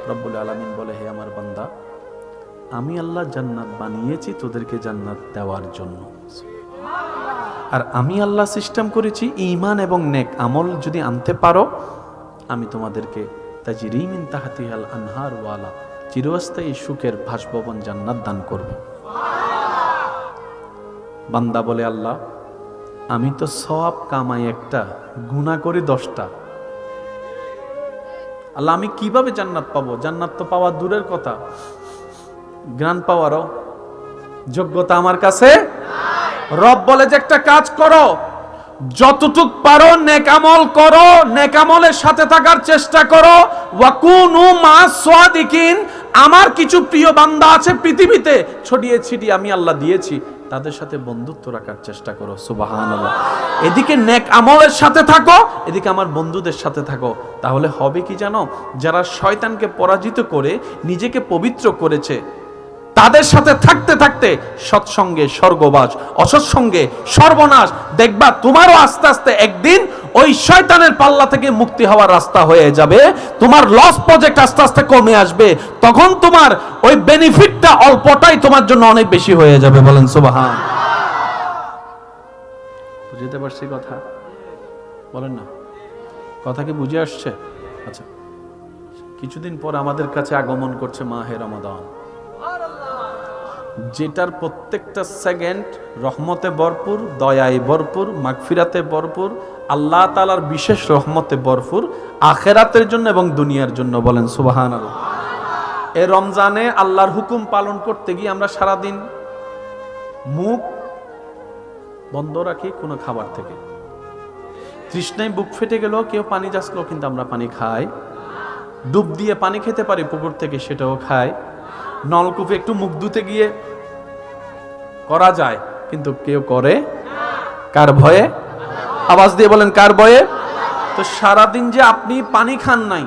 রব্বুল আলামিন বলে, হে আমার বান্দা, আমি আল্লাহ জান্নাত বানিয়েছি তোদেরকে জান্নাত দেওয়ার জন্য। আর আমি আল্লাহ সিস্টেম করেছি ঈমান এবং নেক আমল যদি আনতে পারো, আমি তোমাদেরকে তাজরি মিন তাহতিহাল আনহার ওয়ালা চিরস্থায়ী সুখের বাসভবন জান্নাত দান করব। বান্দা বলে, আল্লাহ আমি তো সওয়াব কামাই একটা, গুনাহ করি 10টা। আল্লাহ আমি কিভাবে জান্নাত পাবো? জান্নাত তো পাওয়া দূরের কথা, জ্ঞান পাওয়ারও যোগ্যতা আমার কাছে নাই। রব বলে যে একটা কাজ করো, যতটুক পারো নেক আমল করো, নেক আমলের সাথে থাকার চেষ্টা করো। ওয়াকুনু মা'আস সাদিকিন, আমার কিছু প্রিয় বান্দা আছে পৃথিবীতে ছড়িয়ে ছিটিয়ে আমি আল্লাহ দিয়েছি, তাদের সাথে বন্ধুত্ব রাখার চেষ্টা করো। সুবহানাল্লাহ। এদিকে নেক আমলের সাথে থাকো, এদিকে আমার বন্ধুদের সাথে থাকো। তাহলে হবে কি জানো? যারা শয়তানকে পরাজিত করে নিজেকে পবিত্র করেছে, তাদের সাথে থাকতে থাকতে সৎসঙ্গে স্বর্গবাস, অসৎসঙ্গে সর্বনাশ। দেখবা তোমারও আস্তে আস্তে একদিন ওই শয়তানের পাল্লা থেকে মুক্তি হওয়ার রাস্তা হয়ে যাবে। তোমার লস প্রজেক্ট আস্তে আস্তে কমে আসবে, তখন তোমার ওই বেনিফিটটা অল্পটাই তোমার জন্য অনেক বেশি হয়ে যাবে। বলেন সুবহান। বুঝতে পারছি কথা? বলেন না, কথা কি বুঝে আসছে? আচ্ছা, কিছুদিন পর আমাদের কাছে আগমন করছে মাহে রমাদান, যেটার প্রত্যেকটা সেকেন্ড রহমতে ভরপুর, দয়ায় ভরপুর, মাগফিরাতে ভরপুর, আল্লাহ তাআলার বিশেষ রহমতে ভরপুর, আখিরাতের জন্য এবং দুনিয়ার জন্য। বলেন সুবহানাল্লাহ। এই রমজানে আল্লাহর হুকুম পালন করতে গিয়ে আমরা সারাদিন মুখ বন্ধ রাখি কোনো খাবার থেকে। তৃষ্ণায় বুক ফেটে গেল, কেউ পানি যাচ্ছিল, কিন্তু আমরা পানি খাই। ডুব দিয়ে পানি খেতে পারি পুকুর থেকে, সেটাও খাই। নলকূপে একটু মুখ ধুতে গিয়ে করা যায়, কিন্তু কেউ করে কার ভয়ে? আওয়াজ দিয়ে বলেন, কার ভয়ে? তো সারাদিন যে আপনি পানি খান নাই,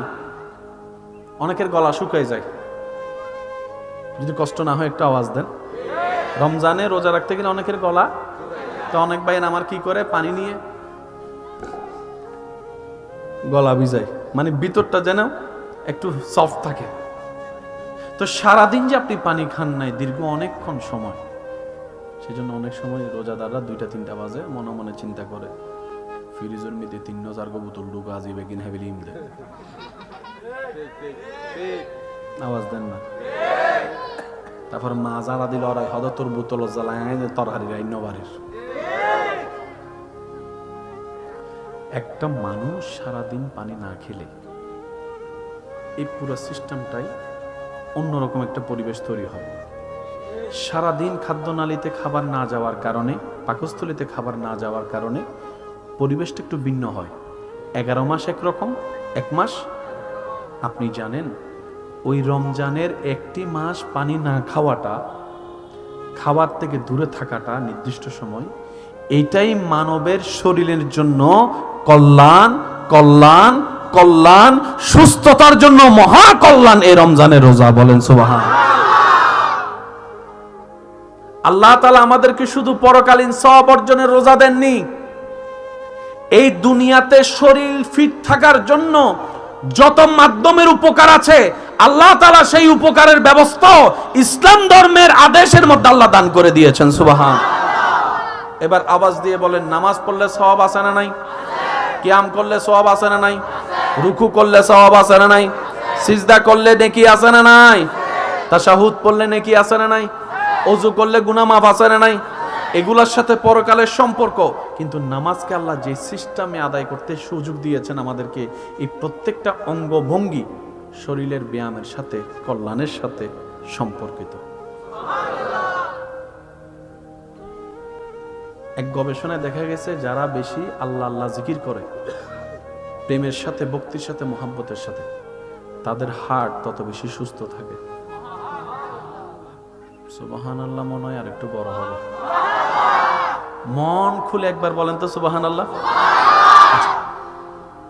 অনেকের গলা শুকিয়ে যায়। যদি কষ্ট না হয় একটু আওয়াজ দেন। রমজানে রোজা রাখতে গেলে অনেকের গলা, তো অনেক ভাই আমার কি করে, পানি নিয়ে গলা ভিজায়, মানে ভিতরটা যেন একটু সফট থাকে। তো সারাদিন যে আপনি পানি খান নাই দীর্ঘ অনেকক্ষণ সময়, সেজন্য অনেক সময় রোজাদাররা 2টা-3টা বাজে মনে মনে চিন্তা করে, ফ্রিজের মধ্যে 3-4 বোতল ঢুকা আজিবে কিন হেবিলি ইমদে। আওয়াজ দেন না। তারপর মা জ্বালা দিল, আর হয়তো তোর বোতল জ্বালায় তরকারি রাইন্য বাড়ির। একটা মানুষ সারাদিন পানি না খেলে এই পুরো সিস্টেমটাই অন্যরকম একটা পরিবেশ তৈরি হয়। সারাদিন খাদ্যনালীতে খাবার না যাওয়ার কারণে, পাকস্থলীতে খাবার না যাওয়ার কারণে পরিবেশটা একটু ভিন্ন হয়। 11 মাস একরকম, 1 মাস। আপনি জানেন ওই রমজানের 1টি মাস পানি না খাওয়াটা, খাবার থেকে দূরে থাকাটা নির্দিষ্ট সময়, এইটাই মানবের শরীরের জন্য কল্যাণ, কল্যাণ, কল্যাণ, সুস্থতার জন্য মহা কল্যাণ এই রমজানের রোজা। বলেন সুবহানাল্লাহ। আল্লাহ তাআলা আমাদেরকে শুধু পরকালীন সওয়াব অর্জনের রোজা দেননি, এই দুনিয়াতে শরীর ফিট থাকার জন্য যত মাধ্যমের উপকার আছে আল্লাহ তাআলা সেই উপকারের ব্যবস্থা ইসলাম ধর্মের আদেশের মধ্যে আল্লাহ দান করে দিয়েছেন। সুবহানাল্লাহ। এবার আওয়াজ দিয়ে বলেন, নামাজ পড়লে সওয়াব আছে না নাই? কিয়াম করলে সওয়াব আছে না নাই? রুকু করলে সওয়াব আছে না নাই? সিজদা করলে নেকি আছে না নাই? তাশাহুদ পড়লে নেকি আছে না নাই? ওযু করলে গুনাহ মাফ আছে না নাই? এগুলোর সাথে পরকালের সম্পর্ক। কিন্তু নামাজকে আল্লাহ যে সিস্টেমে আদায় করতে সুযোগ দিয়েছেন আমাদেরকে, এই প্রত্যেকটা অঙ্গভঙ্গি শরীরের ব্যায়ামের সাথে, কল্যাণের সাথে সম্পর্কিত। এক গবেষণায় দেখা গেছে, যারা বেশি আল্লাহ আল্লাহ জিকির করে প্রেমের সাথে, ভক্তির সাথে, মহব্বতের সাথে, তাদের হার্ট তত বেশি সুস্থ থাকে। সুবহানাল্লাহ। মনে হয় আর একটু বড় হবে। মন খুলে একবার বলেন তো সুবহানাল্লাহ।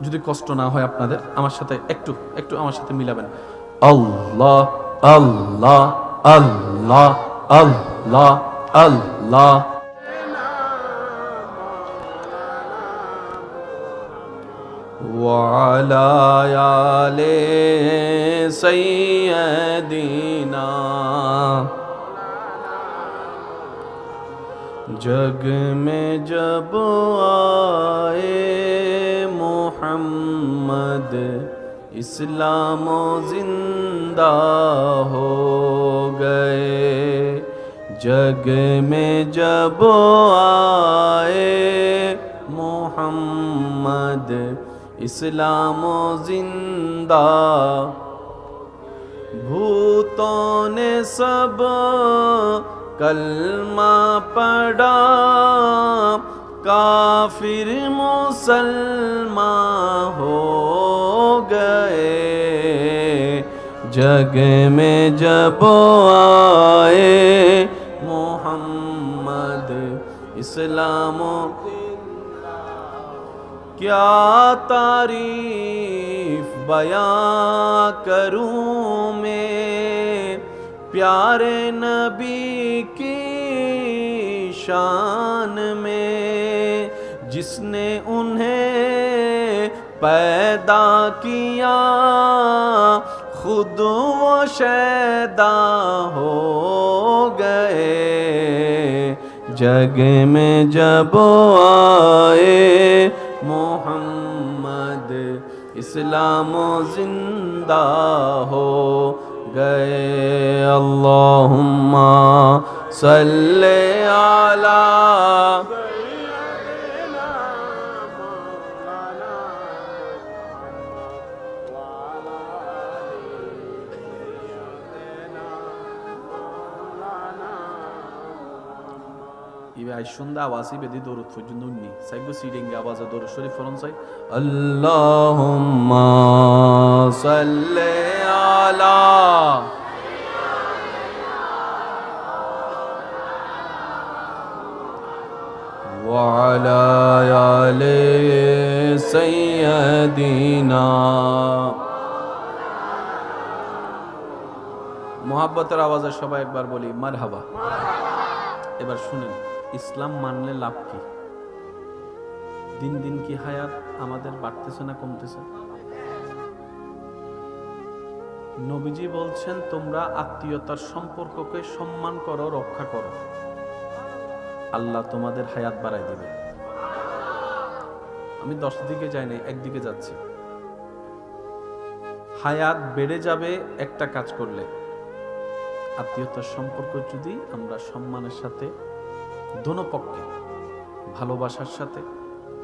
যদি কষ্ট না হয় আপনাদের, আমার সাথে একটু একটু আমার সাথে মিলাবেন। আল্লাহ আল্লাহ আল্লাহ আল্লাহ আল্লাহ। وعلى آل سيدنا जग में जब आए मोहम्मद इस्लाम जिंदा हो गए जग में जब आए मोहम्मद इस्लाम जिंदा भूतों ने सब कलमा पढ़ा काफिर मुसलमान हो गए जग में जब आए मोहम्मद इस्लाम क्या तारीफ बयां करूं मैं प्यारे नबी की शान में जिसने उन्हें पैदा किया खुद वो शैदा हो गए जग में जब आए मोहम्मद इस्लाम जिंदा हो गए अल्लाहुम्मा सल्ले अला সুন্দর আওয়াজই বেদি দরুদ পর্যন্ত উন্নি সাইগো সিডিং আওয়াজে দরুদ শরীফ পড়ুন চাই আল্লাহুম্মা সাল্লি আলা ওয়া আলা আলি সাইয়্যিদিনা মোহাব্বতের আওয়াজে সবাই একবার বলি মারহাবা এবার শুনেন ইসলাম মানলে লাভ কি দিন দিন কি হায়াত আমাদের বাড়তেছে না কমতেছে নবীজি বলছেন তোমরা আত্মীয়তার সম্পর্ককে সম্মান করো রক্ষা করো আল্লাহ তোমাদের হায়াত বাড়ায় দিবে আমি 10 দিকে যাই না একদিকে যাচ্ছি হায়াত বেড়ে যাবে একটা কাজ করলে আত্মীয়তার সম্পর্ক যদি আমরা সম্মানের সাথে দোনো পক্ষে ভালোবাসার সাথে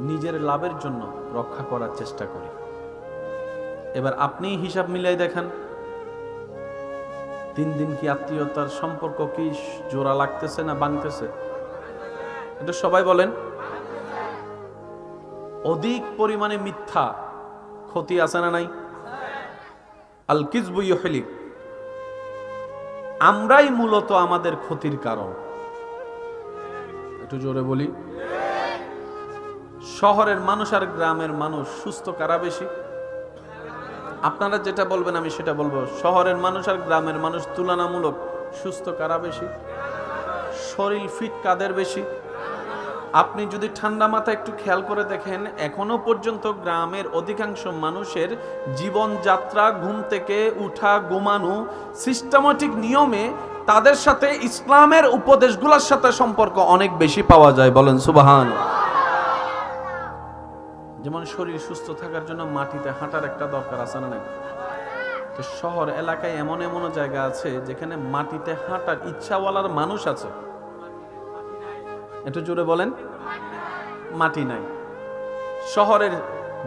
নিজের লাভের জন্য রক্ষা করার চেষ্টা করি এবার আপনি হিসাব মিলাই দেখেন দিন দিন কি আত্মীয়তার সম্পর্ক কি জোড়া লাগতেছে না ভাঙতেছে এটা সবাই বলেন অধিক পরিমাণে মিথ্যা ক্ষতি আছে না নাই আল কিযবু ইউহলিক আমরাই মূলত আমাদের ক্ষতির কারণ একটু জোরে বলি শহরের মানুষ আর গ্রামের মানুষ সুস্থ কারা বেশি আপনারা যেটা বলবেন আমি সেটা বলবো শহরের মানুষ আর গ্রামের মানুষ তুলনামূলক সুস্থ কারা বেশি শরীর ফিট কাদের বেশি আপনি যদি ঠান্ডা মাথায় একটু খেয়াল করে দেখেন এখনো পর্যন্ত গ্রামের অধিকাংশ মানুষের জীবনযাত্রা ঘুম থেকে উঠা ঘুমানো সিস্টেমেটিক নিয়মে তাদের সাথে ইসলামের উপদেশগুলোর সাথে সম্পর্ক অনেক বেশি পাওয়া যায় বলেন সুবহানাল্লাহ যেমন শরীর সুস্থ থাকার জন্য মাটিতে হাঁটার একটা দরকার আছে না নাই তো শহর এলাকায় এমন এমন জায়গা আছে যেখানে মাটিতে হাঁটার ইচ্ছাওয়ালার মানুষ আছে একটু জোরে বলেন মাটি নাই শহরের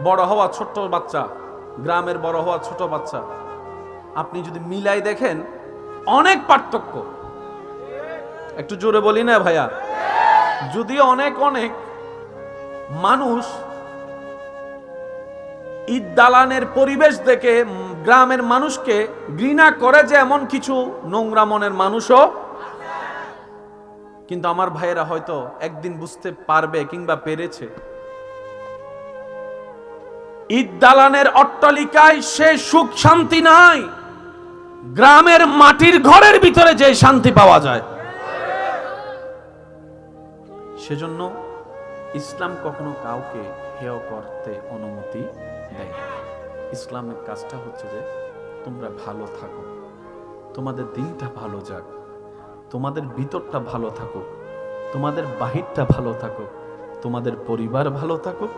বড় হওয়া ছোট বাচ্চা গ্রামের বড় হওয়া ছোট বাচ্চা আপনি যদি মিলাই দেখেন অনেক পার্থক্য একটু জোরে বলি না ভাইয়া যদি অনেক অনেক মানুষ ঈদ দালানের পরিবেশ দেখে গ্রামের মানুষকে ঘৃণা করে যে এমন কিছু নোংরা মনের মানুষও কিন্তু আমার ভাইয়েরা হয়তো একদিন বুঝতে পারবে কিংবা পেরেছে ঈদ দালানের অট্টালিকায় সে সুখ শান্তি নাই গ্রামের মাটির ঘরের ভিতরে যে শান্তি পাওয়া যায় সেজন্য ইসলাম কখনো কাউকে হেয় করতে অনুমতি দেয়। ইসলামের কাজটা হচ্ছে যে তোমরা ভালো থাকো, তোমাদের দিনটা ভালো যাক, তোমাদের ভিতরটা ভালো থাকুক, তোমাদের বাহিরটা ভালো থাকুক, তোমাদের পরিবার ভালো থাকুক,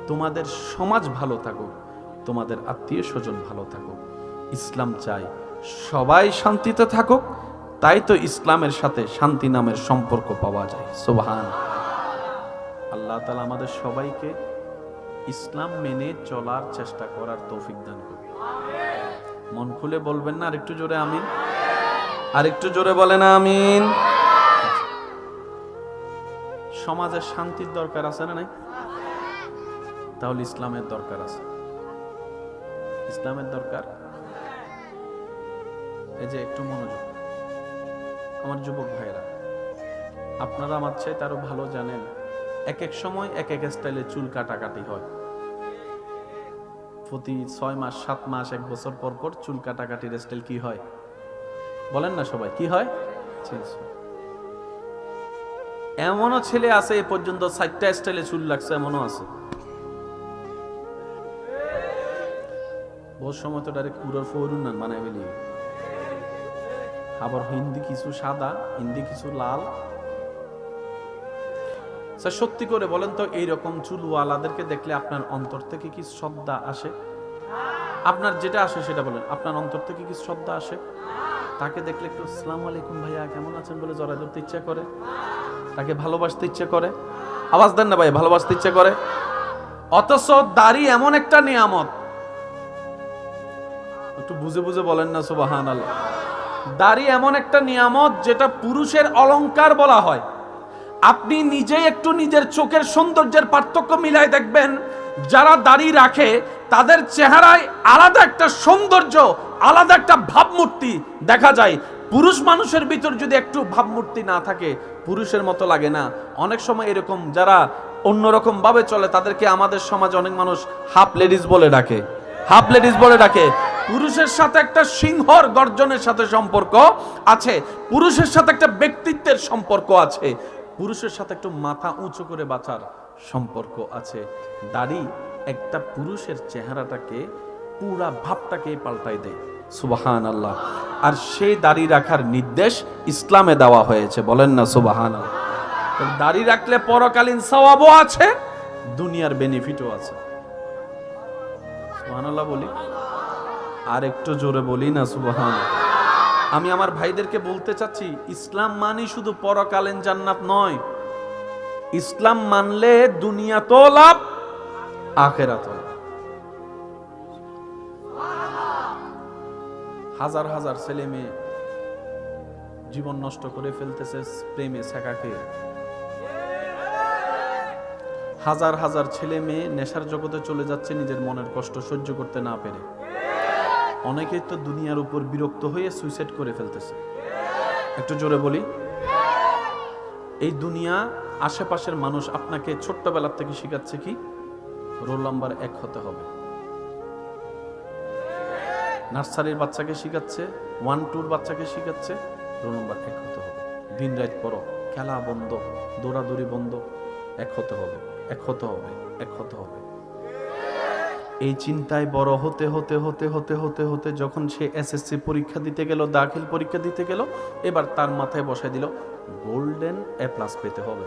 তোমাদের সমাজ ভালো থাকুক, তোমাদের আত্মীয় স্বজন ভালো থাকুক। ইসলাম চাই সবাই শান্তিতে থাকুক, তাই তো ইসলামের সাথে শান্তি নামের সম্পর্ক পাওয়া যায়। সুবহান আল্লাহ তাআলা আমাদের সবাইকে ইসলাম মেনে চলার চেষ্টা করার তৌফিক দান করুন। মন খুলে বলবেন না আরেকটু জোরে আমিন? আরেকটু জোরে বলেন আমিন। সমাজে শান্তির দরকার আছে না নাই? তাহলে ইসলামের দরকার আছে। ইসলামের দরকার। এই যে একটু মনোযোগ, আমার যুবক ভাইরা, আপনারা আমার চাইতে আরো ভালো জানেন, এক এক সময় এক এক স্টাইলে চুল কাটাকাটি হয়। প্রতি 6 মাস 7 মাস 1 বছর পর পর চুল কাটাকাটির স্টাইল কি হয় বলেন না সবাই? কি হয়? এমনও ছেলে আছে এ পর্যন্ত 4টা স্টাইলে চুল লাগছে, এমনও আছে। বহু সময় তো ডাইরেক্ট পুরো ফরুন না বানায় ফেলি। আবার হিন্দি কিছু সাদা, হিন্দি কিছু লাল। স্যার সত্যি করে বলেন তো, এইরকম চুলওয়ালাদেরকে দেখলে আপনার অন্তর থেকে কি শ্রদ্ধা আসে? আপনার যেটা আসে সেটা বলেন। আপনার অন্তর থেকে কি শ্রদ্ধা আসে? তাকে দেখলে একটু আসসালামু আলাইকুম ভাইয়া কেমন আছেন বলে জড়াই ধরতে ইচ্ছা করে? তাকে ভালোবাসতে ইচ্ছে করে? আওয়াজ দেন না ভাই, ভালোবাসতে ইচ্ছে করে। অথচ দাড়ি এমন একটা নিয়ামত, একটু বুঝে বুঝে বলেন না সুবহানাল্লাহ। দাড়ি এমন একটা নিয়ামত যেটা পুরুষের অলংকার বলা হয়। আপনি নিজেই একটু নিজের চোখের সৌন্দর্যের পার্থক্য মিলাই দেখবেন, যারা দাড়ি রাখে তাদের চেহারায় আলাদা একটা সৌন্দর্য, আলাদা একটা ভাবমূর্তি দেখা যায়। পুরুষ মানুষের ভিতর যদি একটু ভাবমূর্তি না থাকে, পুরুষের মতো লাগে না। অনেক সময় এরকম যারা অন্যরকম ভাবে চলে তাদেরকে আমাদের সমাজে অনেক মানুষ হাফ লেডিস বলে ডাকে, হাফ লেডিস বলে ডাকে। পুরুষের সাথে একটা সিংহর গর্জনের সাথে সম্পর্ক আছে, পুরুষের সাথে একটা ব্যক্তিত্বের সম্পর্ক আছে, পুরুষের সাথে একটু মাথা উঁচু করে বাঁচার সম্পর্ক আছে। দাড়ি একটা পুরুষের চেহারাটাকে, পুরা ভাবটাকে পাল্টাই দেয়। সুবহানাল্লাহ। আর সেই দাড়ি রাখার নির্দেশ ইসলামে দেওয়া হয়েছে, বলেন না সুবহানাল্লাহ। দাড়ি রাখলে পরকালীন সওয়াবও আছে, দুনিয়ার বেনিফিটও আছে। সুবহানাল্লাহ বলি, আর একটু জোরে বলি না সুবহানাল্লাহ। আমি আমার ভাইদেরকে বলতে চাচ্ছি, ইসলাম মানে শুধু পরকালীন জান্নাত নয়। ইসলাম মানলে দুনিয়াতেও লাভ, আখিরাতেও লাভ। হাজার হাজার ছেলে মেয়ে জীবন নষ্ট করে ফেলতেছে প্রেমে ছ্যাঁকা খেয়ে। হাজার হাজার ছেলে মেয়ে নেশার জগতে চলে যাচ্ছে নিজের মনের কষ্ট সহ্য করতে না পেরে। অনেকেই তো দুনিয়ার উপর বিরক্ত হয়ে সুইসাইড করে ফেলতেছে। একটু জোরে বলি। এই দুনিয়া, আশেপাশের মানুষ আপনাকে ছোট্টবেলার থেকে শিখাচ্ছে কি? রোল নাম্বার 1 হতে হবে। নার্সারির বাচ্চাকে শিখাচ্ছে, 1-2 বাচ্চাকে শিখাচ্ছে রোল নাম্বার 1 হতে হবে। দিন রাত পড়ো, খেলা বন্ধ, দৌড়াদৌড়ি বন্ধ, 1 হতে হবে, 1 হতে হবে, 1 হতে হবে। এই চিন্তায় বড় হতে হতে হতে হতে হতে হতে যখন সে এসএসসি পরীক্ষা দিতে গেল, দাখিল পরীক্ষা দিতে গেল, এবার তার মাথায় বসায় দিল গোল্ডেন A+ পেতে হবে।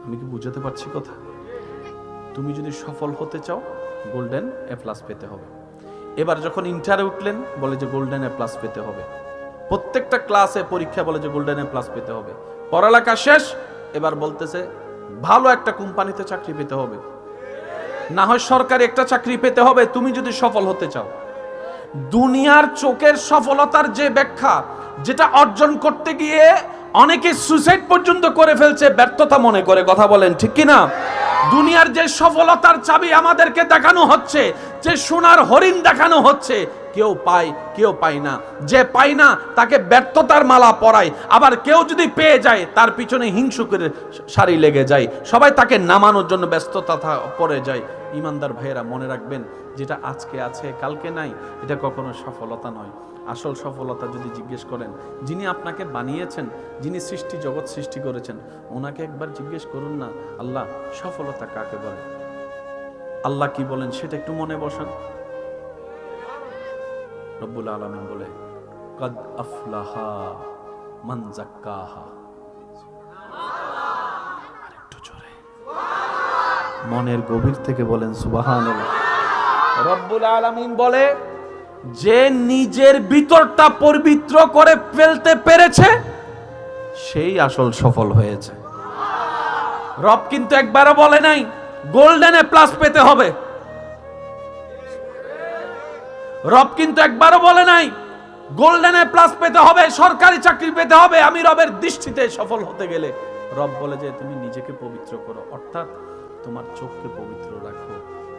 আমি কি বুঝাতে পারছি কথা? তুমি যদি সফল হতে চাও গোল্ডেন A+ পেতে হবে। এবার যখন ইন্টারে উঠলেন বলে যে গোল্ডেন A+ পেতে হবে। প্রত্যেকটা ক্লাসে পরীক্ষা বলে যে গোল্ডেন A+ পেতে হবে। পড়ালেখা শেষ, এবার বলতেছে ভালো একটা কোম্পানিতে চাকরি পেতে হবে, না হয় সরকারি একটা চাকরি পেতে হবে তুমি যদি সফল হতে চাও। দুনিয়ার চোখের সফলতার যে ব্যাখ্যা, যেটা অর্জন করতে গিয়ে অনেকে সুইসাইড পর্যন্ত করে ফেলছে ব্যর্থতা মনে করে। কথা বলেন ঠিক কিনা? দুনিয়ার যে সফলতার চাবি আমাদেরকে দেখানো হচ্ছে, যে সোনার হরিণ দেখানো হচ্ছে, কেউ পায় কেউ পায় না। যে পায় না তাকে ব্যর্থতার মালা পরায়, আবার কেউ যদি পেয়ে যায় তার পিছনে হিংসুকের সারি লেগে যায়, সবাই তাকে নামানোর জন্য ব্যস্ততা পড়ে যায়। ইমানদার ভাইয়েরা মনে রাখবেন, যেটা আজকে আছে কালকে নাই, এটা কখনো সফলতা নয়। আসল সফলতা যদি জিজ্ঞেস করেন, যিনি আপনাকে বানিয়েছেন, যিনি সৃষ্টি জগৎ সৃষ্টি করেছেন, ওনাকে একবার জিজ্ঞেস করুন না, আল্লাহ সফলতা কাকে বলে? আল্লাহ কি বলেন সেটা একটু মনে বসান। রব্বুল আলামিন বলে কদ আফলাহা মান যাক্কাহা। আরেকটু জোরে মনের গভীর থেকে বলেন সুবহানাল্লাহ। রব্বুল আলামিন বলে যে নিজের ভিতরটা পবিত্র করে ফেলতে পেরেছে সেই আসল সফল হয়েছে। রব কিন্তু একবারও বলে নাই গোল্ডেন এ প্লাস পেতে হবে। রব কিন্তু একবারও বলে নাই গোল্ডেন এ প্লাস পেতে হবে, সরকারি চাকরি পেতে হবে আমি রবের দৃষ্টিতে সফল হতে গেলে। রব বলে যে তুমি নিজেকে পবিত্র করো, অর্থাৎ তোমার চোখকে পবিত্র রাখো,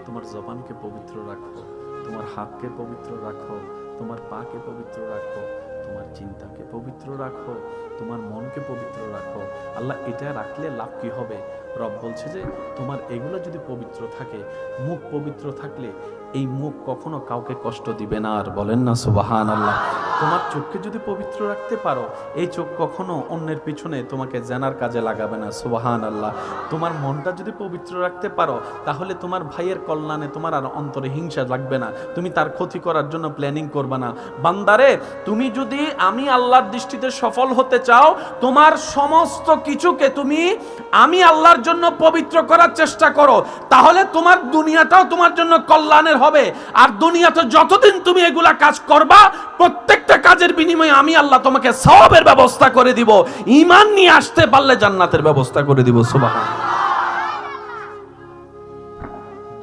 তোমার জবানকে পবিত্র রাখো, তোমার হাতকে পবিত্র রাখো, তোমার পাকে পবিত্র রাখো, তোমার চিন্তাকে পবিত্র রাখো, তোমার মনকে পবিত্র রাখো। আল্লাহ এটা রাখলে লাভ কি হবে? রব বলছে যে তোমার এগুলো যদি পবিত্র থাকে, মুখ পবিত্র থাকলে এই মুখ কখনো কাউকে কষ্ট দিবে না। আর বলেন না সুবহানাল্লাহ। তোমার চোখকে যদি পবিত্র রাখতে পারো, এই চোখ কখনো অন্যের পিছনে তোমাকে জানার কাজে লাগাবে না। সুবহানাল্লাহ। তোমার মনটা যদি পবিত্র রাখতে পারো, তাহলে তোমার ভাইয়ের কল্যাণে তোমার আর অন্তরে হিংসা লাগবে না, তুমি তার ক্ষতি করার জন্য প্ল্যানিং করবে না। বান্দারে, তুমি যদি আমি আল্লাহর দৃষ্টিতে সফল হতে চাও, তোমার সমস্ত কিছুকে তুমি আমি আল্লাহর জন্য পবিত্র করার চেষ্টা করো, তাহলে তোমার দুনিয়াটাও তোমার জন্য কল্যাণের হবে। আর দুনিয়াতে যতদিন তুমি এগুলা কাজ করবা, প্রত্যেকটা কাজের বিনিময়ে আমি আল্লাহ তোমাকে সওয়াবের ব্যবস্থা করে দিব। ঈমান নিয়ে আসতে পারলে জান্নাতের ব্যবস্থা করে দিব। সুবহানাল্লাহ।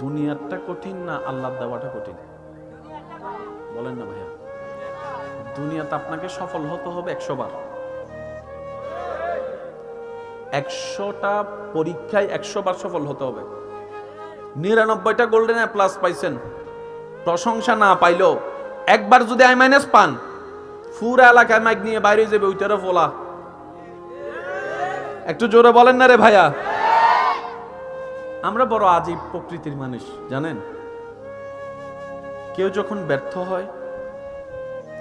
দুনিয়াটা কঠিন না আল্লাহর দেওয়াটা কঠিন? বলেন না ভাইয়া। দুনিয়াতে আপনাকে সফল হতে হবে 100 বার। 100টা পরীক্ষায় 100 বার সফল হতে হবে। 99টা গোল্ডেন এ প্লাস পাইছেন, প্রশংসা না পাইলেও একবার যদি I- পান, পুরো এলাকায় মাইক নিয়ে বাইরে যাবে ওইটারও ফোলা। একটু জোরে বলেন না রে ভাইয়া। আমরা বড় আজীব প্রকৃতির মানুষ জানেন। কেউ যখন ব্যর্থ হয়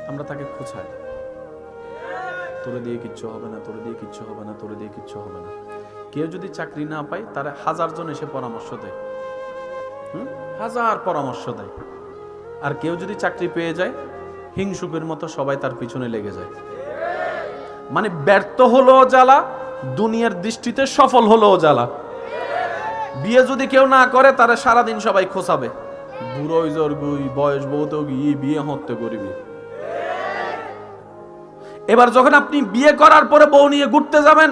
আমরা তাকে খোঁচাই, তোরে দিয়ে কিচ্ছু হবে না, তোরে দিয়ে কিচ্ছু হবে না, তোরে দিয়ে কিচ্ছু হবে না। কেউ যদি চাকরি না পায়, তার 1000 জন এসে পরামর্শ দেয়, 1000 পরামর্শ দেয়। আর কেউ যদি চাকরি পেয়ে যায়, হিংসুকের মতো সবাই তার পিছনে লেগে যায়। মানে ব্যর্থ হলো জ্বালা, দুনিয়ার দৃষ্টিতে সফল হলো জ্বালা। বিয়ে যদি কেউ না করে, তারা সারাদিন সবাই খোঁচাবে, বুড়ো জর্গুই বয়স বহুত গিয়ে বিয়ে হতে করবি। এবার যখন আপনি বিয়ে করার পরে বউ নিয়ে ঘুরতে যাবেন,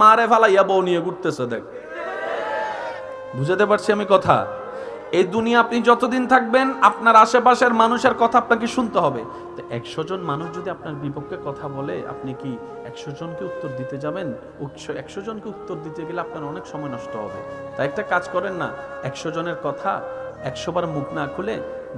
মারে ফালাইয়া বউ নিয়ে ঘুরতেছে, দেখ। বুঝাতে পারছি আমি কথা? এই দুনিয়া আপনি যতদিন থাকবেন, আপনার আশেপাশের মানুষের কথা আপনাকে শুনতে হবে। তো 100 জন মানুষ যদি আপনার বিপক্ষে কথা বলে, আপনি কি 100 জনকে উত্তর দিতে যাবেন? 100 জনকে উত্তর দিতে গেলে আপনার অনেক সময় নষ্ট হবে। তাই একটা কাজ করেন না, 100 জনের কথা 100 বার মুখ না খুলে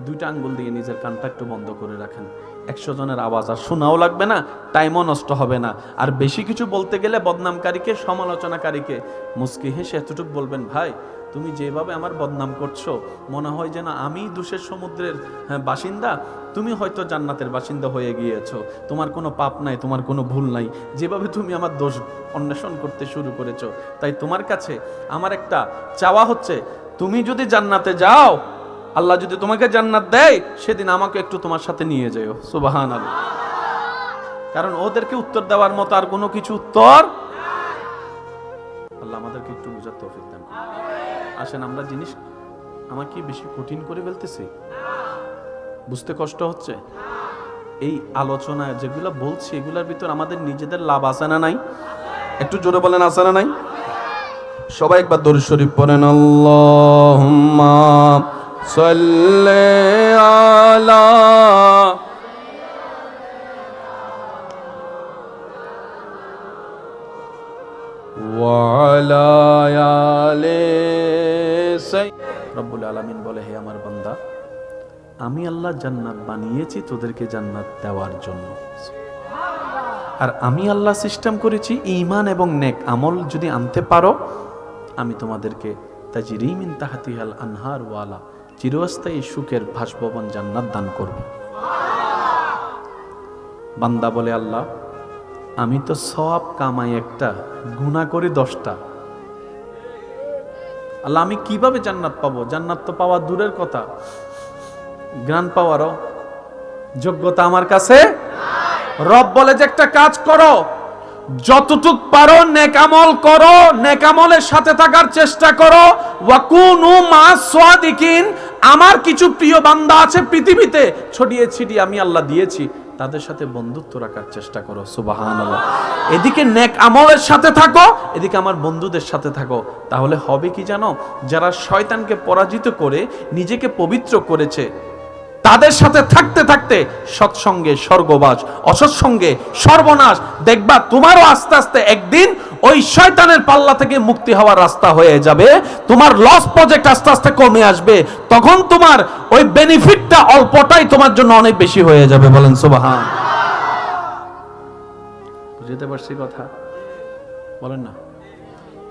2টা আঙ্গুল দিয়ে নিজের কানটা একটু বন্ধ করে রাখেন। 100 জনের আওয়াজ আর শোনাও লাগবে না, টাইমও নষ্ট হবে না। আর বেশি কিছু বলতে গেলে বদনামকারীকে, সমালোচনাকারীকে মুচকি হেসে এতটুকু বলবেন, ভাই তুমি যেভাবে আমার বদনাম করছো, মনে হয় যেন আমি দোষের সমুদ্রের বাসিন্দা, তুমি হয়তো জান্নাতের বাসিন্দা হয়ে গিয়েছো। তোমার কোনো পাপ নাই, তোমার কোনো ভুল নাই, যেভাবে তুমি আমার দোষ অন্বেষণ করতে শুরু করেছো। তাই তোমার কাছে আমার একটা চাওয়া হচ্ছে, তুমি যদি জান্নাতে যাও, আল্লাহ যদি তোমাকে জান্নাত দেয়, সেদিন আমাকে একটু তোমার সাথে নিয়ে যাও। সুবহানাল্লাহ। কারণ ওদেরকে উত্তর দেওয়ার মতো আর কোনো কিছু উত্তর, আল্লাহ আমাদেরকে একটু বুঝার তৌফিক দেন। আসেন, আমরা জিনিস আমাকে বেশি কঠিন করে ফেলতেছি, বুঝতে কষ্ট হচ্ছে। এই আলোচনা যেগুলো বলছি, এগুলোর ভিতর আমাদের নিজেদের লাভ আছে না নাই? একটু জোরে বলেন, আছে না নাই? সবাই একবার দরুদ শরীফ পড়েন। আল্লাহুম্মা সাল্লি আলা ওয়া আলা আলি সাইয়্যিদিনা। রব্বুল আলামিন বলে, হে আমার বান্দা, আমি আল্লাহ জান্নাত বানিয়েছি তোদেরকে জান্নাত দেওয়ার জন্য। আর আমি আল্লাহ সিস্টেম করেছি, ঈমান এবং নেক আমল যদি আনতে পারো, আমি তোমাদেরকে তাজরি মিন তাহতিহাল আনহার ওয়ালা চিরস্থায়ী সুখের ভাসভবন জান্নাত দান করব। বান্দা বলে, আল্লাহ আমি তো সওয়াব কামাই একটা, গুনাহ করি 10টা, আল্লাহ আমি কিভাবে জান্নাত পাবো? জান্নাত তো পাওয়া দূরের কথা, জ্ঞান পাওয়ারও যোগ্যতা আমার কাছে। রব বলে যে একটা কাজ করো, যতটুক পারো নেক আমল করো, নেক আমলের সাথে থাকার চেষ্টা করো। ওয়াকুনু মাস সাদিকিন, আমার কিছু প্রিয় বান্দা আছে পৃথিবীতে ছড়িয়ে ছিটিয়ে আমি আল্লাহ দিয়েছি, তাদের সাথে বন্ধুত্ব রাখার চেষ্টা করো। সুবহানাল্লাহ। এদিকে নেক আমলের সাথে থাকো, এদিকে আমার বন্ধুদের সাথে থাকো। তাহলে হবে কি জানো? যারা শয়তানকে পরাজিত করে নিজেকে পবিত্র করেছে, তাদের সাথে থাকতে থাকতে সৎসঙ্গে স্বর্গবাস, অসৎসঙ্গে সর্বনাশ। দেখবা তোমারও আস্তে আস্তে একদিন ওই শয়তানের পাল্লা থেকে মুক্তি হওয়ার রাস্তা হয়ে যাবে। তোমার লস প্রজেক্ট আস্তে আস্তে কমে আসবে। তখন তোমার ওই বেনিফিটটা অল্পটাই তোমার জন্য অনেক বেশি হয়ে যাবে। বলেন সুবহান। বুঝতে পারছি কথা? বলেন না,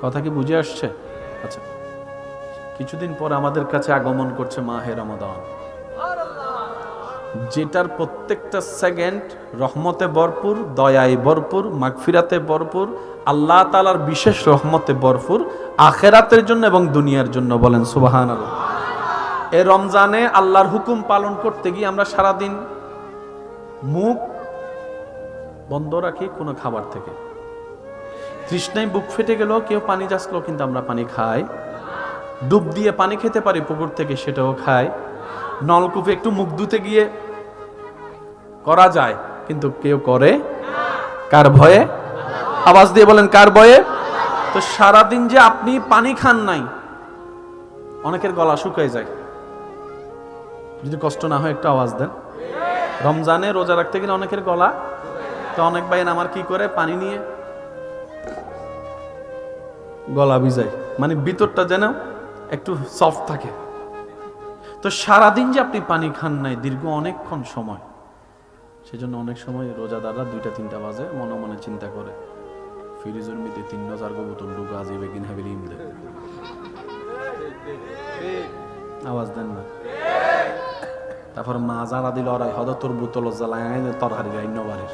কথা কি বুঝে আসছে? আচ্ছা, কিছুদিন পর আমাদের কাছে আগমন করছে মাহে রমাদান, যেটার প্রত্যেকটা সেকেন্ড রহমতে ভরপুর, দয়ায় ভরপুর, মাগফিরাতে ভরপুর, আল্লাহ তাআলার বিশেষ রহমতে ভরপুর, আখিরাতের জন্য এবং দুনিয়ার জন্য। বলেন সুবহানাল্লাহ। এই রমজানে আল্লাহর হুকুম পালন করতে গিয়ে আমরা সারাদিন মুখ বন্ধ রাখি কোনো খাবার থেকে। তৃষ্ণায় বুক ফেটে গেল, কেউ পানি যাচ্ছিল, কিন্তু আমরা পানি খাই। ডুব দিয়ে পানি খেতে পারি পুকুর থেকে, সেটাও খাই। নলকূপে একটু মুখ ধুতে গিয়ে করা যায়, কিন্তু কেউ করে কার ভয়ে? আওয়াজ দিয়ে বলেন, কার ভয়ে? তো সারাদিন যে আপনি পানি খান নাই, অনেকের গলা শুকায় যায়। যদি কষ্ট না হয় একটু আওয়াজ দেন। রমজানে রোজা রাখতে গেলে অনেকের গলা, তো অনেক ভাই আমার কি করে, পানি নিয়ে গলা ভিজায়, মানে ভিতরটা যেন একটু সফট থাকে। তো সারাদিন যে আপনি পানি খান নাই দীর্ঘ অনেকক্ষণ সময়, সেজন্য অনেক সময় রোজাদাররা 2টা-3টা বাজে মনে মনে চিন্তা করে, ফ্রিজের মধ্যে 3-4 বোতল ঢুকা আজ বেগিন হাবিল ইমদে। আওয়াজ দেন না। তারপর মা জানা দিল আর হয়তো তোর বোতল জ্বালায় তরকারি রাইন্নবারের।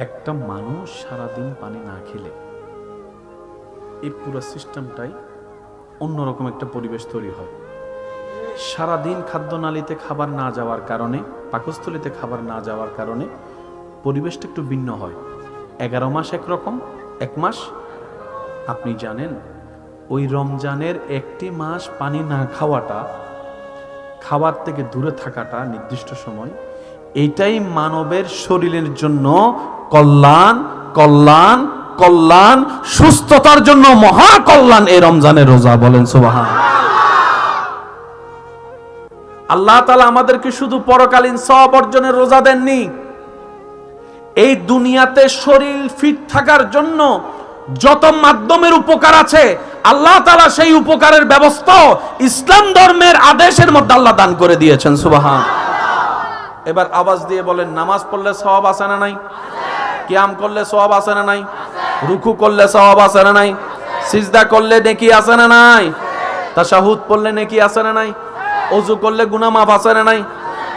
একটা মানুষ সারাদিন পানি না খেলে এই পুরো সিস্টেমটাই অন্যরকম একটা পরিবেশ তৈরি হয়। সারাদিন খাদ্যনালীতে খাবার না যাওয়ার কারণে, পাকস্থলীতে খাবার না যাওয়ার কারণে পরিবেশটা একটু ভিন্ন হয়। 11 মাস একরকম, 1 মাস। আপনি জানেন ওই রমজানের 1টি মাস পানি না খাওয়াটা, খাবার থেকে দূরে থাকাটা নির্দিষ্ট সময়, এটাই মানবের শরীরের জন্য কল্যাণ, কল্যাণ, কল্যাণ, সুস্থতার জন্য মহা কল্যাণ এই রমজানের রোজা। বলেন সুবহান। আল্লাহ তাআলা আমাদেরকে শুধু পরকালীন সওয়াব অর্জনের রোজা দেননি, এই দুনিয়াতে শরীর ফিট থাকার জন্য যত মাধ্যমের উপকার আছে আল্লাহ তাআলা সেই উপকারের ব্যবস্থা ইসলাম ধর্মের আদেশের মধ্যে আল্লাহ দান করে দিয়েছেন। সুবহান। এবার আওয়াজ দিয়ে বলেন, নামাজ পড়লে সওয়াব আছে না নাই? কিয়াম করলে সওয়াব আছে না নাই? রুকু করলে সওয়াব আছে না নাই? সিজদা করলে নেকি আছে না নাই? তাশাহুদ পড়লে নেকি আছে না নাই? ওযু করলে গুনাহ মাফ আছে না নাই?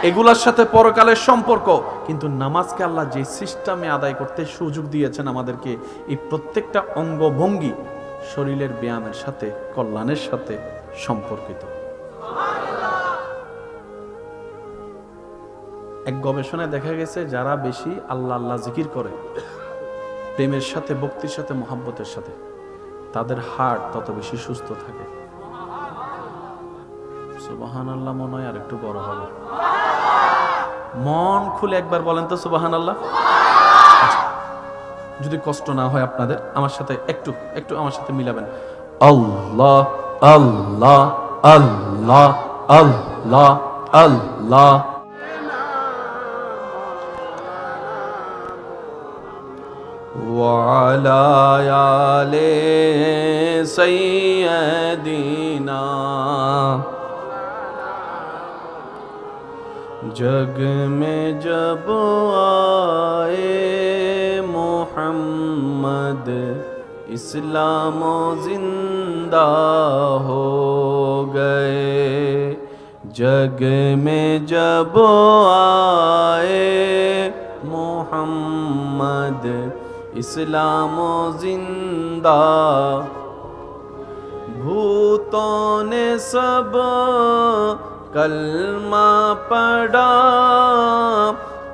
এগুলোর সাথে পরকালের সম্পর্ক। কিন্তু নামাজকে আল্লাহ যে সিস্টেমে আদায় করতে সুযোগ দিয়েছেন আমাদেরকে, এই প্রত্যেকটা অঙ্গভঙ্গি শরীরের ব্যায়ামের সাথে, কল্যাণের সাথে সম্পর্কিত। এক গবেষণায় দেখা গেছে যারা বেশি আল্লাহ আল্লাহ জিকির করে, প্রেমের সাথে, ভক্তির সাথে, মহাব্বতের সাথে, তাদের হার্ট তত বেশি সুস্থ থাকে। সুবহানাল্লাহ। মনে হয় আর একটু বড় হবে। মন খুলে একবার বলেন তো সুবহানাল্লাহ। যদি কষ্ট না হয় আপনাদের, আমার সাথে একটু একটু আমার সাথে মিলাবেন। আল্লাহ আল্লাহ আল্লাহ আল্লাহ আল্লাহ। وعلى آل سيدنا जग में जब आए मोहम्मद इस्लाम जिंदा हो गए। जग में जब आए मोहम्मद इस्लाम जिंदा भूतों ने सब कलमा पढ़ा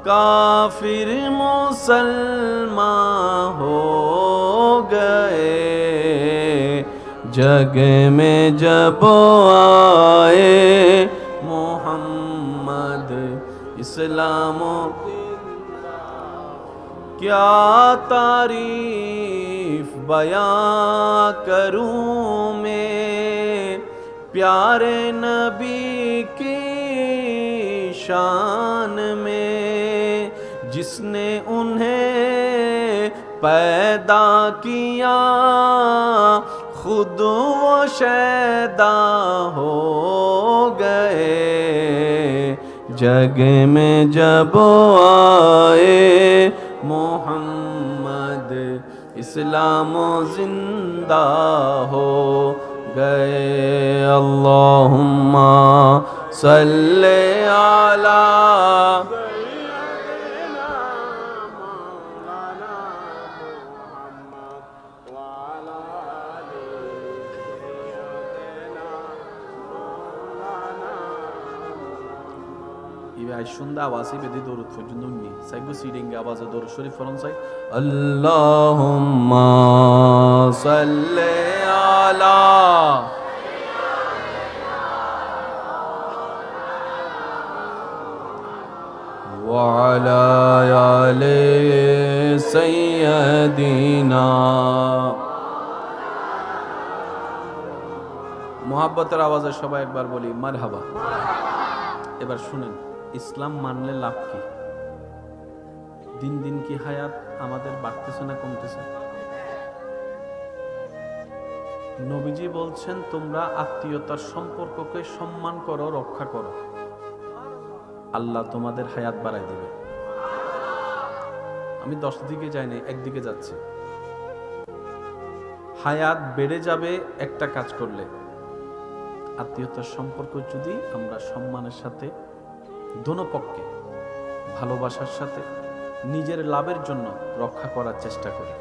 काफिर मुसलमान हो गए जग में जब आए मोहम्मद इस्लाम क्या तारीफ बयां करूं मैं प्यारे नबी की शान में जिसने उन्हें पैदा किया खुद वो शैदा हो गए जग में जब आए मोहम्मद इस्लाम जिंदा हो गए अल्लाहुम्मा सल्ले अला সুন্দর আওয়াজে বেদি দরুদ পর্যন্ত নি সাইগো সিডিং আওয়াজে দরুদ শরীফ ফরন চাই আল্লাহুম্মা সাল্লি আলা ওয়া আলা আলি সাইয়্যিদিনা মুহাব্বতের আওয়াজে সবাই একবার বলি মারহাবা। এবার শুনেন ইসলাম মানলে লাভ কি? দিন দিন কি হায়াত আমাদের বাড়তেছে না কমতেছে? নবীজি বলছেন তোমরা আত্মীয়তার সম্পর্ককে সম্মান করো, রক্ষা করো, আল্লাহ তোমাদের হায়াত বাড়াই দেবে। আমি 10 দিকে যাই নাই, একদিকে যাচ্ছি। হায়াত বেড়ে যাবে একটা কাজ করলে, আত্মীয়তার সম্পর্ক যদি আমরা সম্মানের সাথে দোনো পক্ষে ভালোবাসার সাথে নিজের লাভের জন্য রক্ষা করার চেষ্টা করি।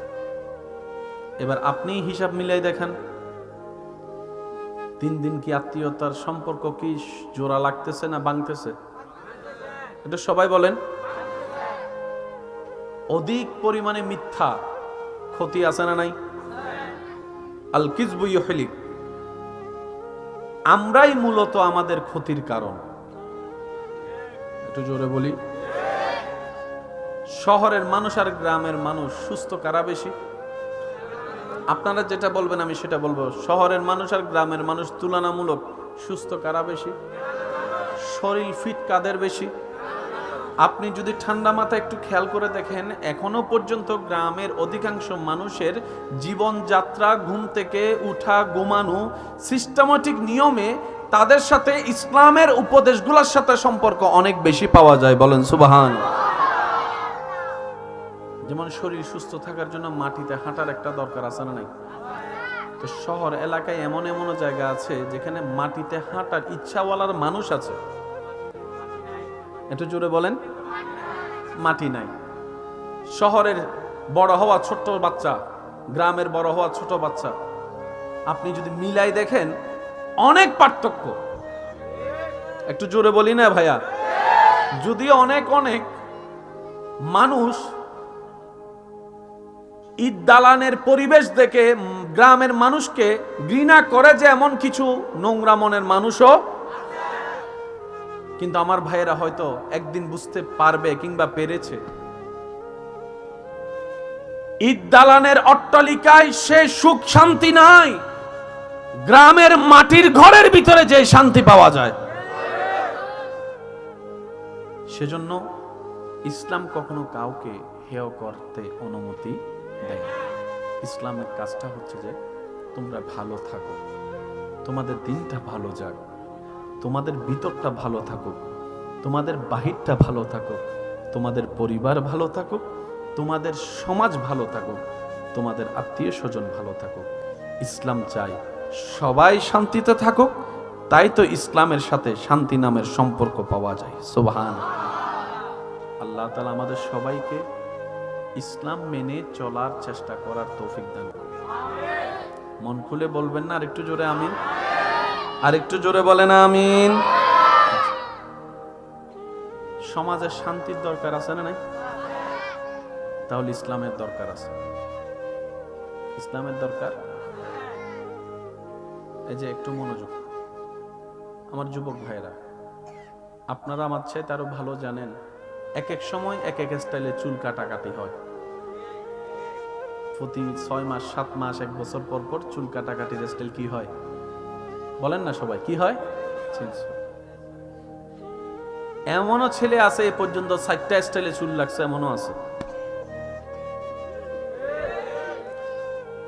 এবার আপনি হিসাব মিলাই দেখেন দিন দিন কি আত্মীয়তার সম্পর্ক কি জোড়া লাগতেছে না ভাঙতেছে? এটা সবাই বলেন। অধিক পরিমাণে মিথ্যা ক্ষতি আছে না নাই? আল কিযবু ইউহলিক। আমরাই মূলত আমাদের ক্ষতির কারণ। একটু জোরে বলি। শহরের মানুষ আর গ্রামের মানুষ সুস্থ কারা বেশি? আপনারা যেটা বলবেন আমি সেটা বলবো। শহরের মানুষ আর গ্রামের মানুষ তুলনামূলক সুস্থ কারা বেশি? শরীর ফিট কাদের বেশি? আপনি যদি ঠান্ডা মাথায় একটু খেয়াল করে দেখেন, এখনো পর্যন্ত গ্রামের অধিকাংশ মানুষের জীবনযাত্রা, ঘুম থেকে উঠা, ঘুমানো সিস্টেমেটিক নিয়মে তাদের সাথে ইসলামের উপদেশগুলোর সাথে সম্পর্ক অনেক বেশি পাওয়া যায়। বলেন সুবহানাল্লাহ। যেমন শরীর সুস্থ থাকার জন্য মাটিতে হাঁটার একটা দরকার আছে না নাই? তো শহর এলাকায় এমন এমন জায়গা আছে যেখানে মাটিতে হাঁটার ইচ্ছাওয়ালার মানুষ আছে। একটু জোরে বলেন। মাটি নাই। শহরের বড় হওয়া ছোট বাচ্চা, গ্রামের বড় হওয়া ছোট বাচ্চা, আপনি যদি মিলাই দেখেন অনেক পার্থক্য। একটু জোরে বলি না ভাইয়া? যদিও অনেক অনেক মানুষ ঈদ দালানের পরিবেশ দেখে গ্রামের মানুষকে ঘৃণা করে, যে এমন কিছু নোংরা মনের মানুষও, কিন্তু আমার ভাইয়েরা হয়তো একদিন বুঝতে পারবে কিংবা পেরেছে, ঈদ দালানের অট্টালিকায় সে সুখ শান্তি নাই, গ্রামের মাটির ঘরের ভিতরে যে শান্তি পাওয়া যায়। সেজন্য ইসলাম কখনো কাউকে হেয় করতে অনুমতি দেয় না। ইসলামের কাজটা হচ্ছে যে তোমরা ভালো থাকো, তোমাদের দিনটা ভালো যাক, তোমাদের ভিতরটা ভালো থাকুক, তোমাদের বাহিরটা ভালো থাকুক, তোমাদের পরিবার ভালো থাকুক, তোমাদের সমাজ ভালো থাকুক, তোমাদের আত্মীয় স্বজন ভালো থাকুক। ইসলাম চাই সবাই শান্তিতে থাকুক। তাই তো ইসলামের সাথে শান্তি নামের সম্পর্ক পাওয়া যায়। সুবহানাল্লাহ। আল্লাহ তাআলা আমাদের সবাইকে ইসলাম মেনে চলার চেষ্টা করার তৌফিক দান করুন। মন খুলে বলবেন না? আরেকটু জোরে আমিন, আরেকটু জোরে বলেন আমিন। সমাজে শান্তির দরকার আছে না নাই? তাহলে ইসলামের দরকার আছে। ইসলামের দরকার। এই যে একটু মনোযোগ, আমার যুবক ভাইরা, আপনারা আমার চাইতে আরো ভালো জানেন, এক এক সময় এক এক স্টাইলে চুল কাটাকাটি হয়। প্রতি 6 মাস 7 মাস 1 বছর পর পর চুল কাটাকাটির স্টাইল কি হয় বলেন না সবাই? কি হয়? এমনও ছেলে আছে এ পর্যন্ত 4টা স্টাইলে চুল লাগছে, এমনও আছে।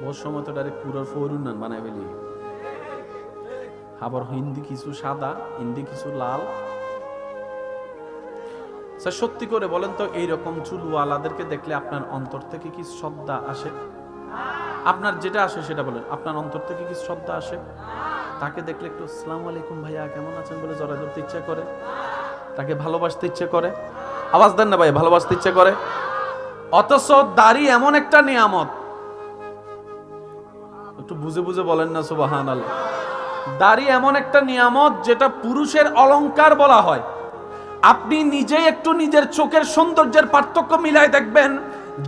বহু সময় তো ডাইরেক্ট পুরো ফরুন বানায় ফেলি। আবার হিন্দি কিছু সাদা, হিন্দি কিছু লাল। স্যার সত্যি করে বলেন তো, এইরকম চুলওয়ালাদেরকে দেখলে আপনার অন্তর থেকে কি শ্রদ্ধা আসে? আপনার যেটা আসে সেটা বলেন। আপনার অন্তর থেকে কি শ্রদ্ধা আসে? তাকে দেখলে একটু আসসালামু আলাইকুম ভাইয়া কেমন আছেন বলে জড়াই ধরতে ইচ্ছা করে? তাকে ভালোবাসতে ইচ্ছে করে? আওয়াজ দেন না ভাই, ভালোবাসতে ইচ্ছে করে। অথচ দাড়ি এমন একটা নিয়ামত, একটু বুঝে বুঝে বলেন না সুবহানাল্লাহ। দাড়ি এমন একটা নিয়ামত যেটা পুরুষের অলংকার বলা হয়। আপনি নিজেই একটু নিজের চোখের সৌন্দর্যের পার্থক্য মিলাই দেখবেন,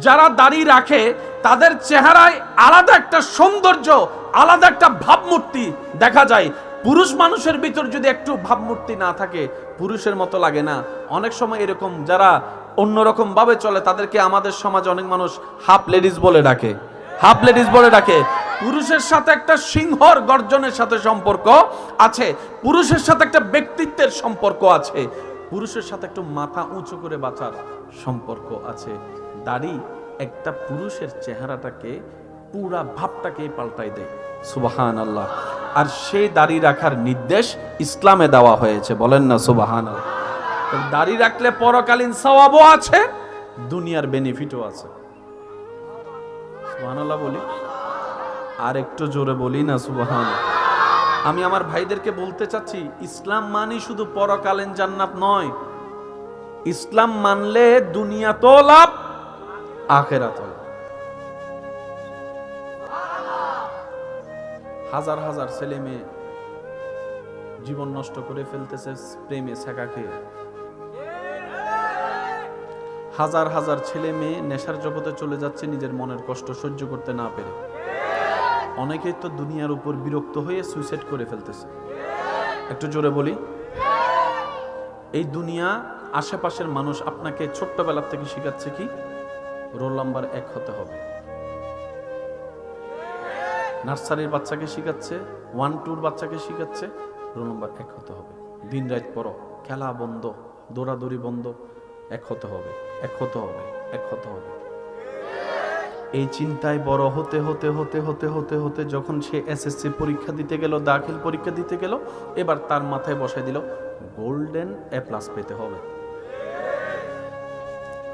যারা দাড়ি রাখে তাদের চেহারায় আলাদা একটা সৌন্দর্য, আলাদা একটা ভাবমূর্তি দেখা যায়। পুরুষ মানুষের ভিতর যদি একটু ভাবমূর্তি না থাকে, পুরুষের মতো লাগে না। অনেক সময় এরকম যারা অন্যরকম ভাবে চলে তাদেরকে আমাদের সমাজে অনেক মানুষ হাফ লেডিস বলে ডাকে, হাফ লেডিস বলে ডাকে। পুরুষের সাথে একটা সিংহর গর্জনের সাথে সম্পর্ক আছে, পুরুষের সাথে একটা ব্যক্তিত্বের সম্পর্ক আছে, পুরুষের সাথে একটু মাথা উঁচু করে বাঁচার সম্পর্ক আছে। দাড়ি একটা পুরুষের চেহারাটাকে, পুরা ভাবটাকে পাল্টাই দেয়। সুবহানাল্লাহ। আর সেই দাড়ি রাখার নির্দেশ ইসলামে দেওয়া হয়েছে, বলেন না সুবহানাল্লাহ। দাড়ি রাখলে পরকালীন সওয়াবও আছে, দুনিয়ার বেনিফিটও আছে। সুবহানাল্লাহ বলি, আর একটু জোরে বলি না সুবহানাল্লাহ। আমি আমার ভাইদেরকে বলতে চাচ্ছি, ইসলাম মানে শুধু পরকালীন জান্নাত নয়। ইসলাম মানলে দুনিয়াতেও লাভ, আখিরাতেও লাভ। হাজার হাজার ছেলে মেয়ে জীবন নষ্ট করে ফেলতেছে প্রেমে ছ্যাঁকা খেয়ে। হাজার হাজার ছেলে মেয়ে নেশার জগতে চলে যাচ্ছে নিজের মনের কষ্ট সহ্য করতে না পেরে। অনেকেই তো দুনিয়ার উপর বিরক্ত হয়ে সুইসাইড করে ফেলতেছে। একটু জোরে বলি। এই দুনিয়া, আশেপাশের মানুষ আপনাকে ছোট্টবেলা থেকে শিখাচ্ছে কি? রোল নাম্বার 1 হতে হবে। নার্সারির বাচ্চাকে শিখাচ্ছে, 1-2 বাচ্চাকে শিখাচ্ছে রোল নাম্বার 1 হতে হবে। দিন রাত পড়ো, খেলা বন্ধ, দৌড়াদৌড়ি বন্ধ, 1 হতে হবে, 1 হতে হবে, 1 হতে হবে। এই চিন্তায় বড় হতে হতে হতে হতে হতে হতে যখন সে এসএসসি পরীক্ষা দিতে গেল, দাখিল পরীক্ষা দিতে গেল, এবার তার মাথায় বসাই দিল গোল্ডেন A+ পেতে হবে।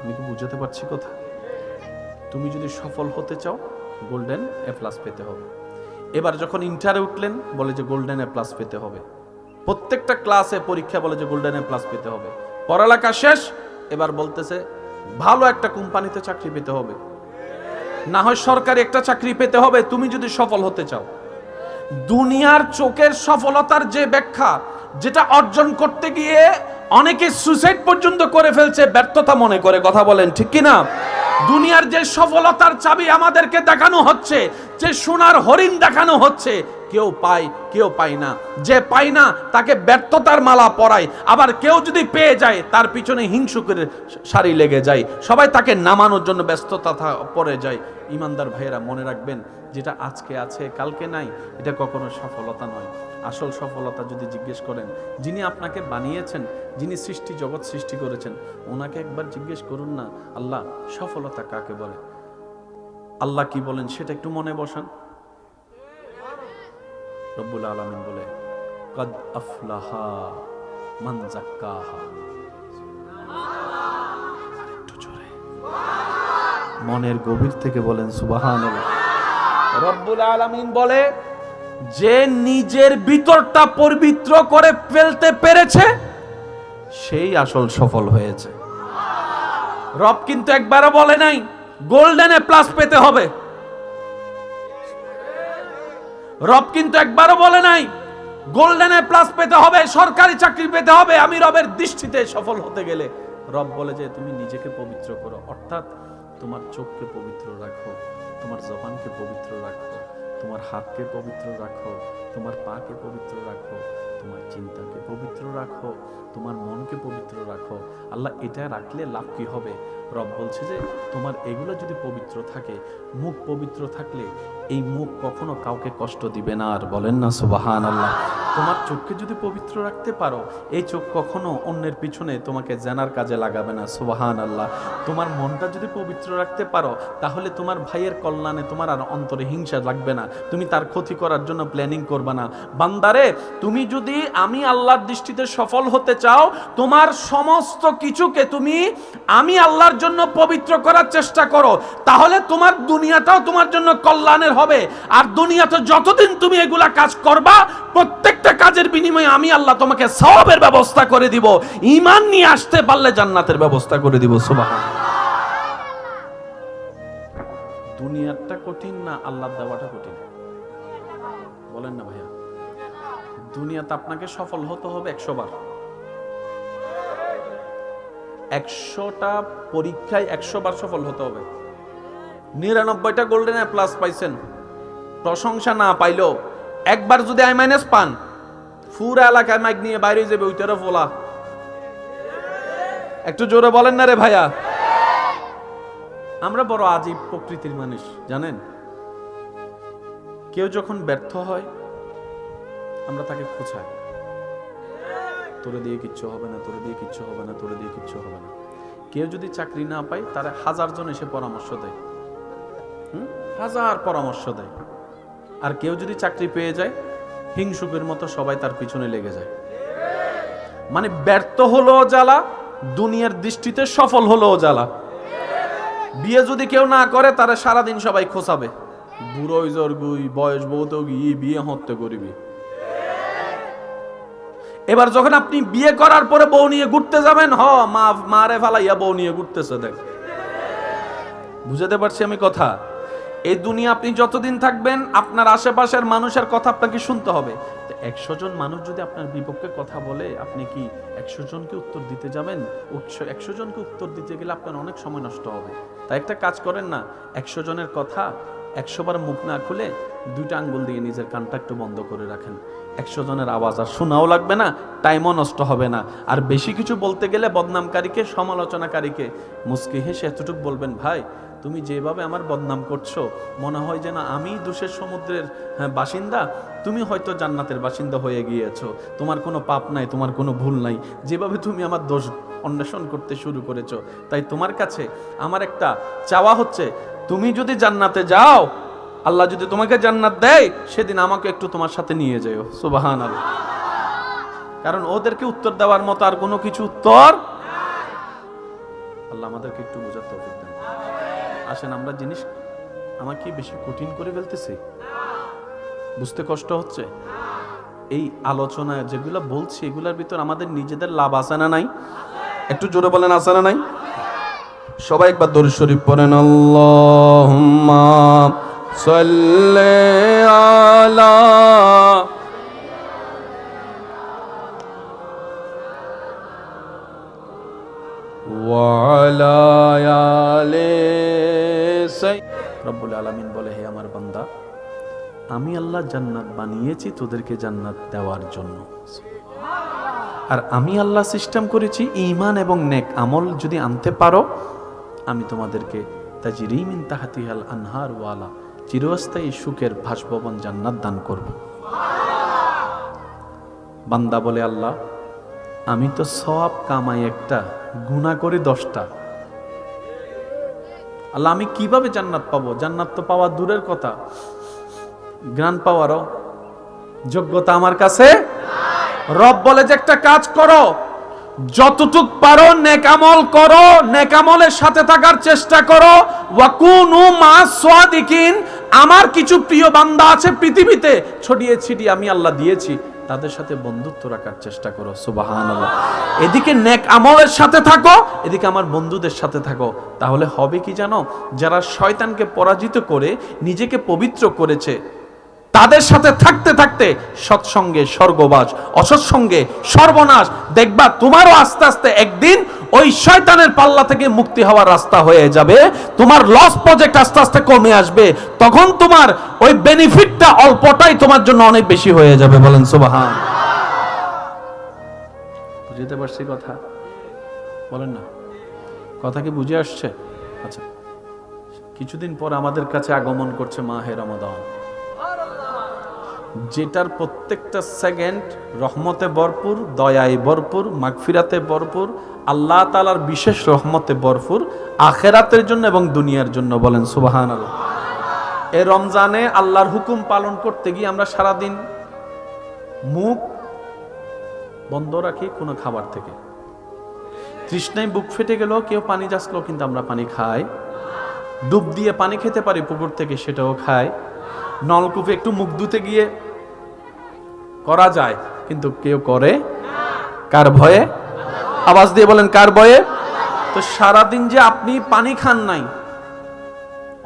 আমি কি বুঝাতে পারছি কথা? তুমি যদি সফল হতে চাও গোল্ডেন A+ পেতে হবে। এবার যখন ইন্টারে উঠলেন বলে যে গোল্ডেন A+ পেতে হবে। প্রত্যেকটা ক্লাসে পরীক্ষা বলে যে গোল্ডেন A+ পেতে হবে। পড়ালেখা শেষ, এবার বলতেছে ভালো একটা কোম্পানিতে চাকরি পেতে হবে, না হয় সরকারি একটা চাকরি পেতে হবে তুমি যদি সফল হতে চাও। দুনিয়ার চোখের সফলতার যে ব্যাখ্যা, যেটা অর্জন করতে গিয়ে অনেকে সুইসাইড পর্যন্ত করে ফেলছে ব্যর্থতা মনে করে। কথা বলেন ঠিক কি না? দুনিয়ার যে সফলতার চাবি আমাদেরকে দেখানো হচ্ছে, যে সোনার হরিণ দেখানো হচ্ছে, কেউ পায় কেউ পায় না। যে পায় না তাকে ব্যর্থতার মালা পরায়, আবার কেউ যদি পেয়ে যায় তার পিছনে হিংসুকের সারি লেগে যায়, সবাই তাকে নামানোর জন্য ব্যস্ততা পড়ে যায়। ইমানদার ভাইয়েরা মনে রাখবেন, যেটা আজকে আছে কালকে নাই, এটা কখনো সফলতা নয়। আসল সফলতা যদি জিজ্ঞেস করেন, যিনি আপনাকে বানিয়েছেন, যিনি সৃষ্টি জগৎ সৃষ্টি করেছেন, ওনাকে একবার জিজ্ঞেস করুন না, আল্লাহ সফলতা কাকে বলে? আল্লাহ কি বলেন সেটা একটু মনে বসান। রব্বুল আলামিন বলে কদ আফলাহা মান যাক্কাহা। একটু জোরে মনের গভীর থেকে বলেন সুবহানাল্লাহ। রব্বুল আলামিন বলে যে নিজের ভিতরটা পবিত্র করে ফেলতে পেরেছে সেই আসল সফল হয়েছে। রব কিন্তু একবারও বলে নাই গোল্ডেন এ প্লাস পেতে হবে। রব কিন্তু একবারও বলে নাই গোল্ডেন এ প্লাস পেতে হবে, সরকারি চাকরি পেতে হবে আমি রবের দৃষ্টিতে সফল হতে গেলে। রব বলে যে তুমি নিজেকে পবিত্র করো, অর্থাৎ তোমার চোখকে পবিত্র রাখো, তোমার জবানকে পবিত্র রাখো, তোমার হাতকে পবিত্র রাখো, তোমার পাকে পবিত্র রাখো, তোমার চিন্তাকে পবিত্র রাখো, তোমার মনকে পবিত্র রাখো। আল্লাহ এটা রাখলে লাভ কি হবে? রব বলছে যে তোমার এগুলো যদি পবিত্র থাকে, মুখ পবিত্র থাকলে এই মুখ কখনো কাউকে কষ্ট দিবে না। আর বলেন না সুবহানাল্লাহ। তোমার চোখকে যদি পবিত্র রাখতে পারো, এই চোখ কখনো অন্যের পিছনে তোমাকে জানার কাজে লাগাবে না। সুবহানাল্লাহ। তোমার মনটা যদি পবিত্র রাখতে পারো, তাহলে তোমার ভাইয়ের কল্যাণে তোমার আর অন্তরে হিংসা লাগবে না, তুমি তার ক্ষতি করার জন্য প্ল্যানিং করবে না। বান্দারে, তুমি যদি আমি আল্লাহর দৃষ্টিতে সফল হতে চাও, তোমার সমস্ত কিছুকে তুমি আমি আল্লাহর জন্য পবিত্র করার চেষ্টা করো, তাহলে তোমার দুনিয়াটাও তোমার জন্য কল্যাণের হবে। আর দুনিয়াতে যতদিন তুমি এগুলা কাজ করবা, প্রত্যেকটা কাজের বিনিময়ে আমি আল্লাহ তোমাকে সওয়াবের ব্যবস্থা করে দিব। ঈমান নিয়ে আসতে পারলে জান্নাতের ব্যবস্থা করে দিব। সুবহানাল্লাহ। দুনিয়াটা কঠিন না আল্লাহ দেওয়াটা কঠিন? বলেন না ভাইয়া? দুনিয়াতে আপনাকে সফল হতে হবে 100 বার। 100টা পরীক্ষায় 100 বার সফল হতে হবে। 99টা গোল্ডেন এ প্লাস পাইছেন, প্রশংসা না পাইলেও একবার যদি I- পান, পুরো এলাকায় মাইক নিয়ে বাইরে যাবে ওইটারও ফোলা। একটু জোরে বলেন না রে ভাইয়া? আমরা বড় আজীব প্রকৃতির মানুষ জানেন। কেউ যখন ব্যর্থ হয় আমরা তাকে খোঁচাই, তোরে দিয়ে কিচ্ছু হবে না, তোরে দিয়ে কিচ্ছু হবে না, তোরে দিয়ে কিচ্ছু হবে না। কেউ যদি চাকরি না পায়, তারা 1000 জন এসে পরামর্শ দেয়, 1000 পরামর্শ দেয়। আর কেউ যদি চাকরি পেয়ে যায়, হিংসুকের মতো সবাই তার পিছনে লেগে যায়। মানে ব্যর্থ হলো জ্বালা, দুনিয়ার দৃষ্টিতে সফল হলো জ্বালা। বিয়ে যদি কেউ না করে, তারা সারাদিন সবাই খোঁচাবে, বুড়ো জর্গুই বয়স বহুত বিয়ে হতে করিবি। এবার যখন আপনি বিয়ে করার পরে বউ নিয়ে ঘুরতে যাবেন, মারে ফালাইয়া বউ নিয়ে ঘুরতেছে, দেখ। বুঝাতে পারছি আমি কথা? এই দুনিয়া আপনি যতদিন থাকবেন, আপনার আশেপাশের মানুষের কথা আপনাকে শুনতে হবে। 100 জন মানুষ যদি আপনার বিপক্ষে কথা বলে, আপনি কি 100 জনকে উত্তর দিতে যাবেন? 100 জনকে উত্তর দিতে গেলে আপনার অনেক সময় নষ্ট হবে। তাই একটা কাজ করেন না, 100 জনের কথা 100 বার মুখ না খুলে 2টা আঙ্গুল দিয়ে নিজের কানটা একটু বন্ধ করে রাখেন। 100 জনের আওয়াজ আর শোনাও লাগবে না, টাইমও নষ্ট হবে না। আর বেশি কিছু বলতে গেলে বদনামকারীকে, সমালোচনাকারীকে মুচকি হেসে এতটুকু বলবেন, ভাই তুমি যেভাবে আমার বদনাম করছো, মনে হয় যেন আমি দোষের সমুদ্রের বাসিন্দা, তুমি হয়তো জান্নাতের বাসিন্দা হয়ে গিয়েছো। তোমার কোনো পাপ নাই, তোমার কোনো ভুল নাই। যেভাবে তুমি আমার দোষ অন্বেষণ করতে শুরু করেছো, তাই তোমার কাছে আমার একটা চাওয়া হচ্ছে, তুমি যদি জান্নাতে যাও, আল্লাহ যদি তোমাকে জান্নাত দেয়, সেদিন আমাকে একটু তোমার সাথে নিয়ে যাও। সুবহানাল্লাহ। কারণ ওদেরকে উত্তর দেওয়ার মতো আর কোনো কিছু উত্তর। আল্লাহ আমাদেরকে একটু বোঝার তৌফিক দেন। আসেন, আমরা জিনিস আমাকে বেশি কঠিন করে ফেলতেছি, বুঝতে কষ্ট হচ্ছে। এই আলোচনা যেগুলো বলছি, এগুলোর ভিতর আমাদের নিজেদের লাভ আছে না নাই? একটু জোরে বলেন, আছে না নাই? সবাই একবার দরুদ শরীফ পড়েন। আল্লাহুম্মা সাল্লি আলা ওয়া আলা আলি সাইয়্যিদিনা। রব্বুল আলামিন বলে, হে আমার বান্দা, আমি আল্লাহ জান্নাত বানিয়েছি তোদেরকে জান্নাত দেওয়ার জন্য। আর আমি আল্লাহ সিস্টেম করেছি, ঈমান এবং নেক আমল যদি আনতে পারো, আমি তোমাদেরকে তাজরি মিন তাহতিহাল আনহার ওয়ালা চিরস্থায়ী সুখের ভাসভবন জান্নাত দান করব। বান্দা বলে, আল্লাহ আমি তো সওয়াব কামাই একটা, গুনাহ করি 10টা। আল্লাহ আমি কিভাবে জান্নাত পাবো? জান্নাত তো পাওয়া দূরের কথা, জ্ঞান পাওয়ারও যোগ্যতা আমার কাছে নাই। রব বলে যে একটা কাজ করো, যতটুক পারো নেক আমল করো, নেক আমলের সাথে থাকার চেষ্টা করো। ওয়াকুনু মাস সাদিকিন। আমার কিছু প্রিয় বান্দা আছে পৃথিবীতে, ছড়িয়ে ছিটিয়ে আমি আল্লাহ দিয়েছি, তাদের সাথে বন্ধুত্ব রাখার চেষ্টা করো। সুবহানাল্লাহ। এদিকে নেক আমলের সাথে থাকো, এদিকে আমার বন্ধুদের সাথে থাকো। তাহলে হবে কি জানো, যারা শয়তানকে পরাজিত করে নিজেকে পবিত্র করেছে, তাদের সাথে থাকতে থাকতে সৎসঙ্গে স্বর্গবাস, অসৎসঙ্গে সর্বনাশ। দেখবা তোমারও আস্তে আস্তে একদিন ওই শয়তানের পাল্লা থেকে মুক্তি হওয়ার রাস্তা হয়ে যাবে। তোমার লস প্রজেক্ট আস্তে আস্তে কমে আসবে। তখন তোমার ওই বেনিফিটটা অল্পটাই তোমার জন্য অনেক বেশি হয়ে যাবে। বলেন সুবহান। বুঝতে পারছি কথা? বলেন না, কথা কি বুঝে আসছে? আচ্ছা, কিছুদিন পর আমাদের কাছে আগমন করছে মাহে রমাদান, যেটার প্রত্যেকটা সেকেন্ড রহমতে ভরপুর, দয়ায় ভরপুর, মাগফিরাতে ভরপুর, আল্লাহ তাআলার বিশেষ রহমতে ভরপুর, আখিরাতের জন্য এবং দুনিয়ার জন্য। বলেন সুবহানাল্লাহ। এই রমজানে আল্লাহর হুকুম পালন করতে গিয়ে আমরা সারাদিন মুখ বন্ধ রাখি কোনো খাবার থেকে। তৃষ্ণায় বুক ফেটে গেল, কেউ পানি যাচ্ছিল, কিন্তু আমরা পানি খাই। ডুব দিয়ে পানি খেতে পারি পুকুর থেকে, সেটাও খাই। নলকূপে একটু মুখ ধুতে গিয়ে করা যায়, কিন্তু কেউ করে কার ভয়ে? আওয়াজ দিয়ে বলেন, কার ভয়ে? তো সারাদিন যে আপনি পানি খান নাই,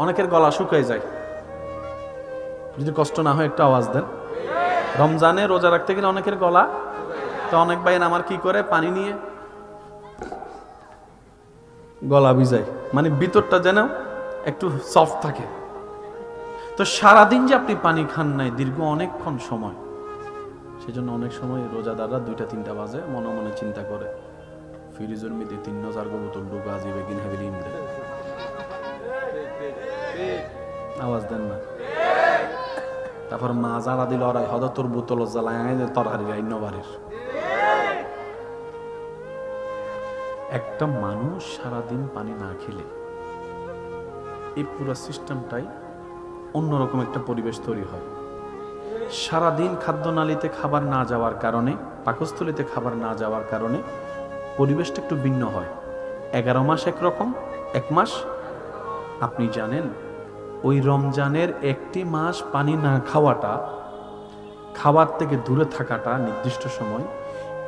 অনেকের গলা শুকিয়ে যায়। যদি কষ্ট না হয় একটু আওয়াজ দেন। রমজানে রোজা রাখতে গেলে অনেকের গলা, তো অনেক ভাই আমার কি করে, পানি নিয়ে গলা ভিজায়, মানে ভিতরটা যেন একটু সফট থাকে। তো সারাদিন যে আপনি পানি খান নাই দীর্ঘ অনেকক্ষণ সময়, সেজন্য অনেক সময় রোজাদাররা 2টা-3টা বাজে মনে মনে চিন্তা করে, ফ্রিজের মধ্যে 3-4 বোতল ঢুকা যাবে কিনা হেবিলিম দে। আওয়াজ দেন না। তারপর মা জ্বালা দিল ওরাই হদ তোর বোতল জ্বালায় তরকারি রাইন্নবারের। একটা মানুষ সারাদিন পানি না খেলে এই পুরো সিস্টেমটাই অন্যরকম একটা পরিবেশ তৈরি হয়। সারাদিন খাদ্যনালীতে খাবার না যাওয়ার কারণে, পাকস্থলীতে খাবার না যাওয়ার কারণে পরিবেশটা একটু ভিন্ন হয়। 11 মাস একরকম, 1 মাস। আপনি জানেন ওই রমজানের 1টি মাস পানি না খাওয়াটা, খাবার থেকে দূরে থাকাটা নির্দিষ্ট সময়,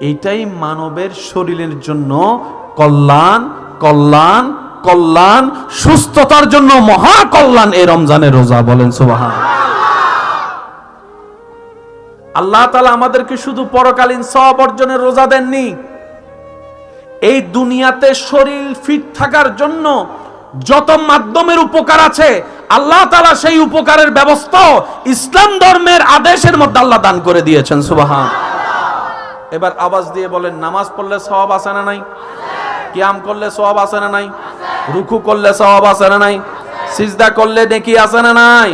এইটাই মানবের শরীরের জন্য কল্যাণ, কল্যাণ, কল্যাণ, সুস্থতার জন্য মহা কল্যাণ এই রমজানের রোজা। বলেন সুবহান। আল্লাহ তাআলা আমাদেরকে শুধু পরকালীন সওয়াব অর্জনের রোজা দেননি, এই দুনিয়াতে শরীর ফিট থাকার জন্য যত মাধ্যমের উপকার আছে আল্লাহ তাআলা সেই উপকারের ব্যবস্থা ইসলাম ধর্মের আদেশের মধ্যে আল্লাহ দান করে দিয়েছেন। সুবহান। এবার আওয়াজ দিয়ে বলেন, নামাজ পড়লে সওয়াব আছে না নাই? কিয়াম করলে সওয়াব আছে না নাই? রুকু করলে সওয়াব আছে না নাই? সিজদা করলে নেকি আছে না নাই?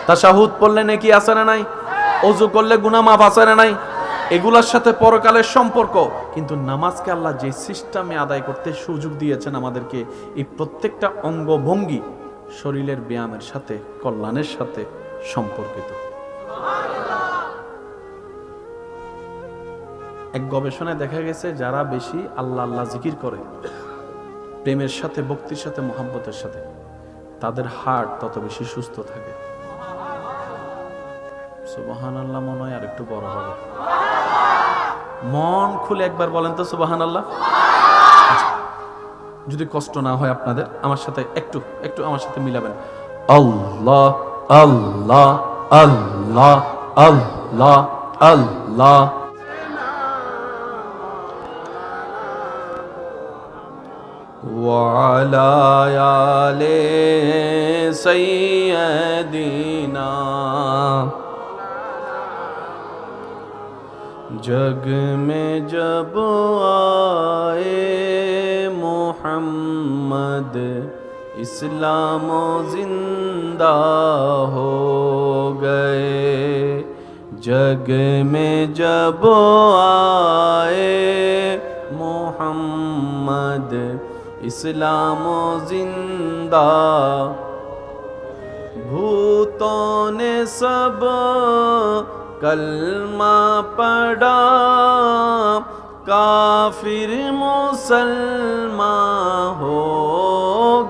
তাশাহুদ পড়লে নেকি আছে না নাই? ওযু করলে গুনাহ মাফ আছে না নাই? এগুলোর সাথে পরকালের সম্পর্ক। কিন্তু নামাজকে আল্লাহ যে সিস্টেমে আদায় করতে সুযোগ দিয়েছেন আমাদেরকে, এই প্রত্যেকটা অঙ্গভঙ্গি শরীরের ব্যায়ামের সাথে, কল্যাণের সাথে সম্পর্কিত। এক গবেষণায় দেখা গেছে যারা বেশি আল্লাহ আল্লাহ জিকির করে, প্রেমের সাথে, ভক্তির সাথে, মহব্বতের সাথে, তাদের হার্ট তত বেশি সুস্থ থাকে। সুবহানাল্লাহ মনে হয় আর একটু বড় হবে। মন খুলে একবার বলেন তো সুবহানাল্লাহ। যদি কষ্ট না হয় আপনাদের, আমার সাথে একটু একটু আমার সাথে মিলাবেন। আল্লাহ আল্লাহ আল্লাহ আল্লাহ আল্লাহ। وعلى آل سيدنا जग में जब आए मोहम्मद इस्लाम जिंदा हो गए। जग में जब आए मोहम्मद इस्लाम जिंदा। भूतों ने सब कलमा पढ़ा, काफिर मुसलमान हो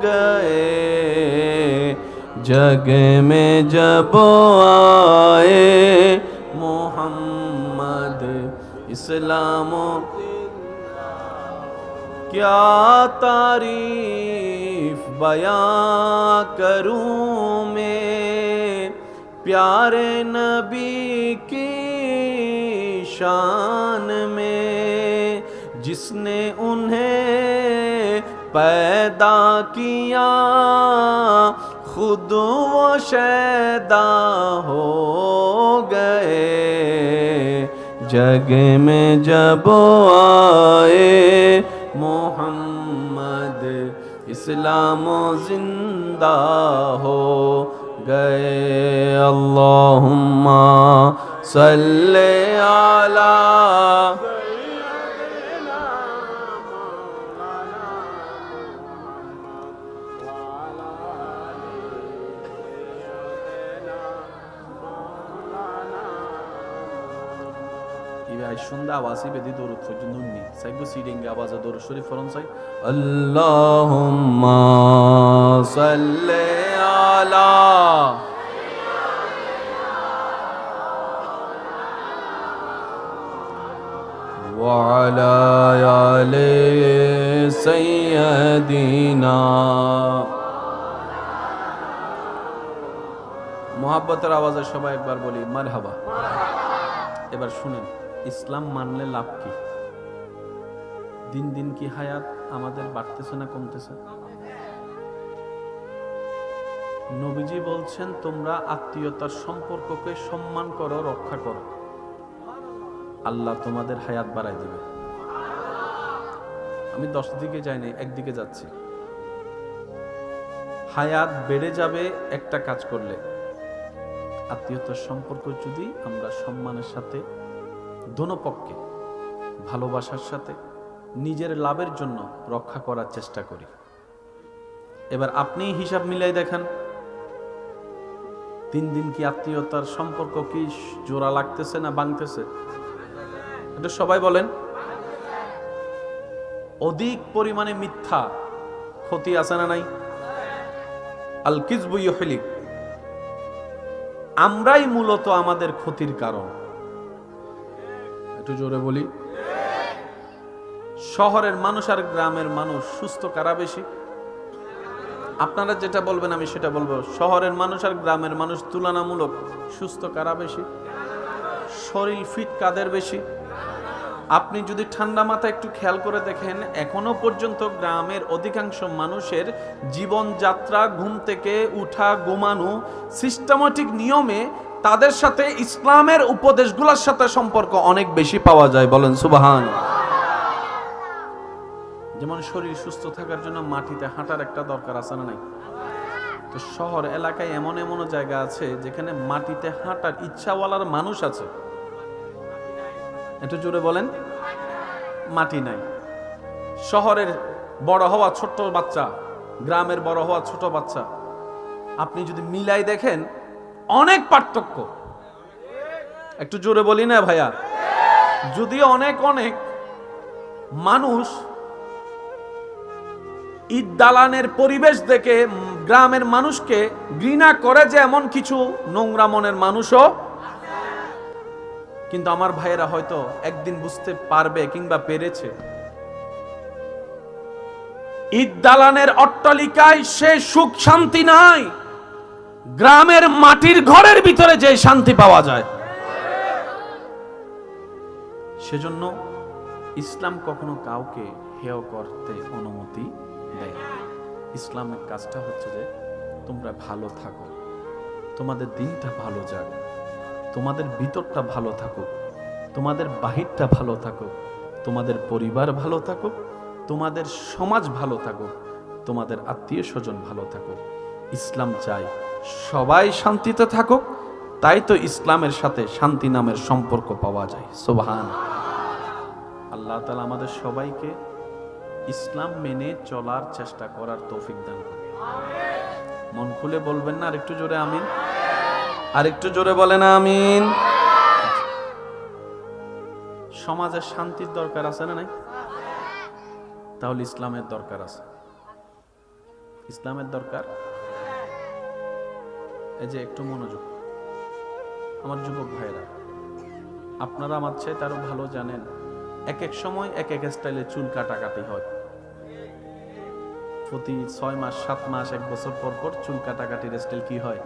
गए। जग में जब आए मोहम्मद इस्लामो क्या तारीफ बयां करूं मैं प्यारे नबी की शान में, जिसने उन्हें पैदा किया खुद वो शैदा हो गए, जग में जब आए मोहम्मद इस्लाम जिंदा हो गए। अल्लाहुम्मा सल्ले अला সুন্দর আওয়াজই বেদি দরুদ পর্যন্ত নি সাইগো সিডিং আওয়াজে দরুদ শরীফ ফরন চাই আল্লাহুম্মা সাল্লি আলা ওয়া আলা আলি সাইয়্যিদিনা। মোহাব্বতের আওয়াজে সবাই একবার বলি মারহাবা। এবার শুনেন, ইসলাম মানলে লাভ কি? দিন দিন কি হায়াত আমাদের বাড়তেছে না কমতেছে? নবীজি বলছেন তোমরা আত্মীয়তার সম্পর্ককে সম্মান করো, রক্ষা করো, আল্লাহ তোমাদের হায়াত বাড়াই দিবে। আমি 10 দিকে যাই নাই, একদিকে যাচ্ছি। হায়াত বেড়ে যাবে একটা কাজ করলে, আত্মীয়তার সম্পর্ক যদি আমরা সম্মানের সাথে, দোনো পক্ষে ভালোবাসার সাথে, নিজের লাভের জন্য রক্ষা করার চেষ্টা করি। এবার আপনি হিসাব মিলাই দেখেন, দিন দিন কি আত্মীয়তার সম্পর্ক কি জোড়া লাগতেছে না ভাঙতেছে? এটা সবাই বলেন। অধিক পরিমাণে মিথ্যা ক্ষতি আছে না নাই? আল কিযবু ইউহলিক। আমরাই মূলত আমাদের ক্ষতির কারণ। একটু জোরে বলি। শহরের মানুষ আর গ্রামের মানুষ সুস্থ কারা বেশি? আপনারা যেটা বলবেন আমি সেটা বলবো। শহরের মানুষ আর গ্রামের মানুষ তুলনামূলক সুস্থ কারা বেশি? শরীর ফিট কাদের বেশি? আপনি যদি ঠান্ডা মাথায় একটু খেয়াল করে দেখেন, এখনো পর্যন্ত গ্রামের অধিকাংশ মানুষের জীবনযাত্রা, ঘুম থেকে উঠা, ঘুমানো, সিস্টেমেটিক নিয়মে তাদের সাথে ইসলামের উপদেশগুলোর সাথে সম্পর্ক অনেক বেশি পাওয়া যায়। বলেন সুবহানাল্লাহ। যেমন শরীর সুস্থ থাকার জন্য মাটিতে হাঁটার একটা দরকার আছে না নাই? তো শহর এলাকায় এমন এমন জায়গা আছে যেখানে মাটিতে হাঁটার ইচ্ছাওয়ালার মানুষ আছে, একটু জোরে বলেন, মাটি নাই। শহরের বড় হওয়া ছোট বাচ্চা, গ্রামের বড় হওয়া ছোট বাচ্চা, আপনি যদি মিলাই দেখেন অনেক পার্থক্য। একটু জোরে বলি না ভাইয়া? যদিও অনেক অনেক মানুষ ঈদ দালানের পরিবেশ দেখে গ্রামের মানুষকে ঘৃণা করে, যে এমন কিছু নোংরা মনের মানুষও, কিন্তু আমার ভাইয়েরা হয়তো একদিন বুঝতে পারবে কিংবা পেরেছে, ঈদ দালানের অট্টালিকায় সে সুখ শান্তি নাই, গ্রামের মাটির ঘরের ভিতরে যে শান্তি পাওয়া যায়। সেজন্য ইসলাম কখনো কাউকে হেয় করতে অনুমতি দেয় না। ইসলামের কাজটা হচ্ছে যে তোমরা ভালো থাকো, তোমাদের দিনটা ভালো যাক, তোমাদের ভিতরটা ভালো থাকুক, তোমাদের বাহিরটা ভালো থাকুক, তোমাদের পরিবার ভালো থাকুক, তোমাদের সমাজ ভালো থাকুক, তোমাদের আত্মীয় স্বজন ভালো থাকুক। ইসলাম চাই সবাই শান্তিতে থাকুক, তাই তো ইসলামের সাথে শান্তি নামের সম্পর্ক পাওয়া যায়। সুবহানাল্লাহ। আল্লাহ তাআলা আমাদের সবাইকে ইসলাম মেনে চলার চেষ্টা করার তৌফিক দান করুন। মন খুলে বলবেন না? আরেকটু জোরে আমিন। আরেকটু জোরে বলেন আমিন। সমাজের শান্তির দরকার আছে না নাই? তাহলে ইসলামের দরকার আছে। ইসলামের দরকার। এই যে একটু মনোযোগ, আমার যুবক ভাইরা, আপনারা আমার চেয়ে তারও ভালো জানেন, এক এক সময় এক এক স্টাইলে চুল কাটাকাটি হয়। প্রতি 6 মাস 7 মাস 1 বছর পর পর চুল কাটাকাটির স্টাইল কি হয়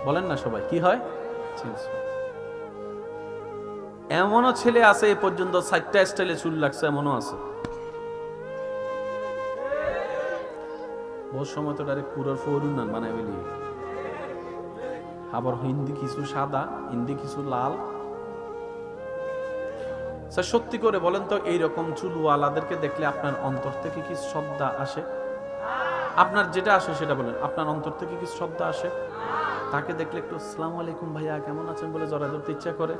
বলেন না সবাই, কি হয়? এমনও ছেলে আছে এ পর্যন্ত 4টা স্টাইলে চুল লাগছে, এমনও আছে। বহু সময় তো ডাইরেক্ট পুরোর ফৌরুন বানায় ফেলি। আবার হিন্দি কিছু সাদা, হিন্দি কিছু লাল। স্যার সত্যি করে বলেন তো, এইরকম চুলওয়ালাদেরকে দেখলে আপনার অন্তর থেকে কি শ্রদ্ধা আসে? আপনার যেটা আসে সেটা বলেন, আপনার অন্তর থেকে কি শ্রদ্ধা আসে? তাকে দেখলে একটু আসসালামু আলাইকুম ভাইয়া কেমন আছেন বলে জড়ায় ধরতে ইচ্ছা করে,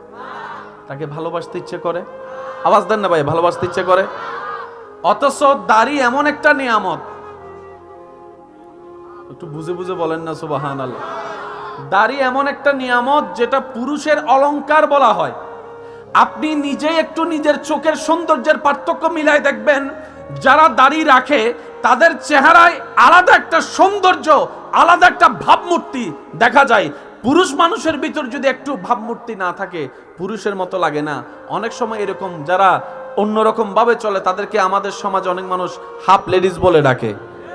তাকে ভালোবাসতে ইচ্ছে করে। আওয়াজ দেন না ভাই, ভালোবাসতে ইচ্ছে করে। অথচ দাড়ি এমন একটা নিয়ামত, একটু বুঝে বুঝে বলেন না সুবহানাল্লাহ। দাড়ি এমন একটা নিয়ামত যেটা পুরুষের অলংকার বলা হয়। আপনি নিজে একটু নিজের চোখের সৌন্দর্যের পার্থক্য মিলাই দেখবেন, যারা দাড়ি রাখে তাদের চেহারায় আলাদা একটা সৌন্দর্য, আলাদা একটা ভাবমূর্তি দেখা যায়। পুরুষ মানুষের ভিতর যদি একটু ভাবমূর্তি না থাকে, পুরুষের মতো লাগে না। অনেক সময় এরকম যারা অন্যরকম ভাবে চলে তাদেরকে আমাদের সমাজে অনেক মানুষ হাফ লেডিস বলে ডাকে,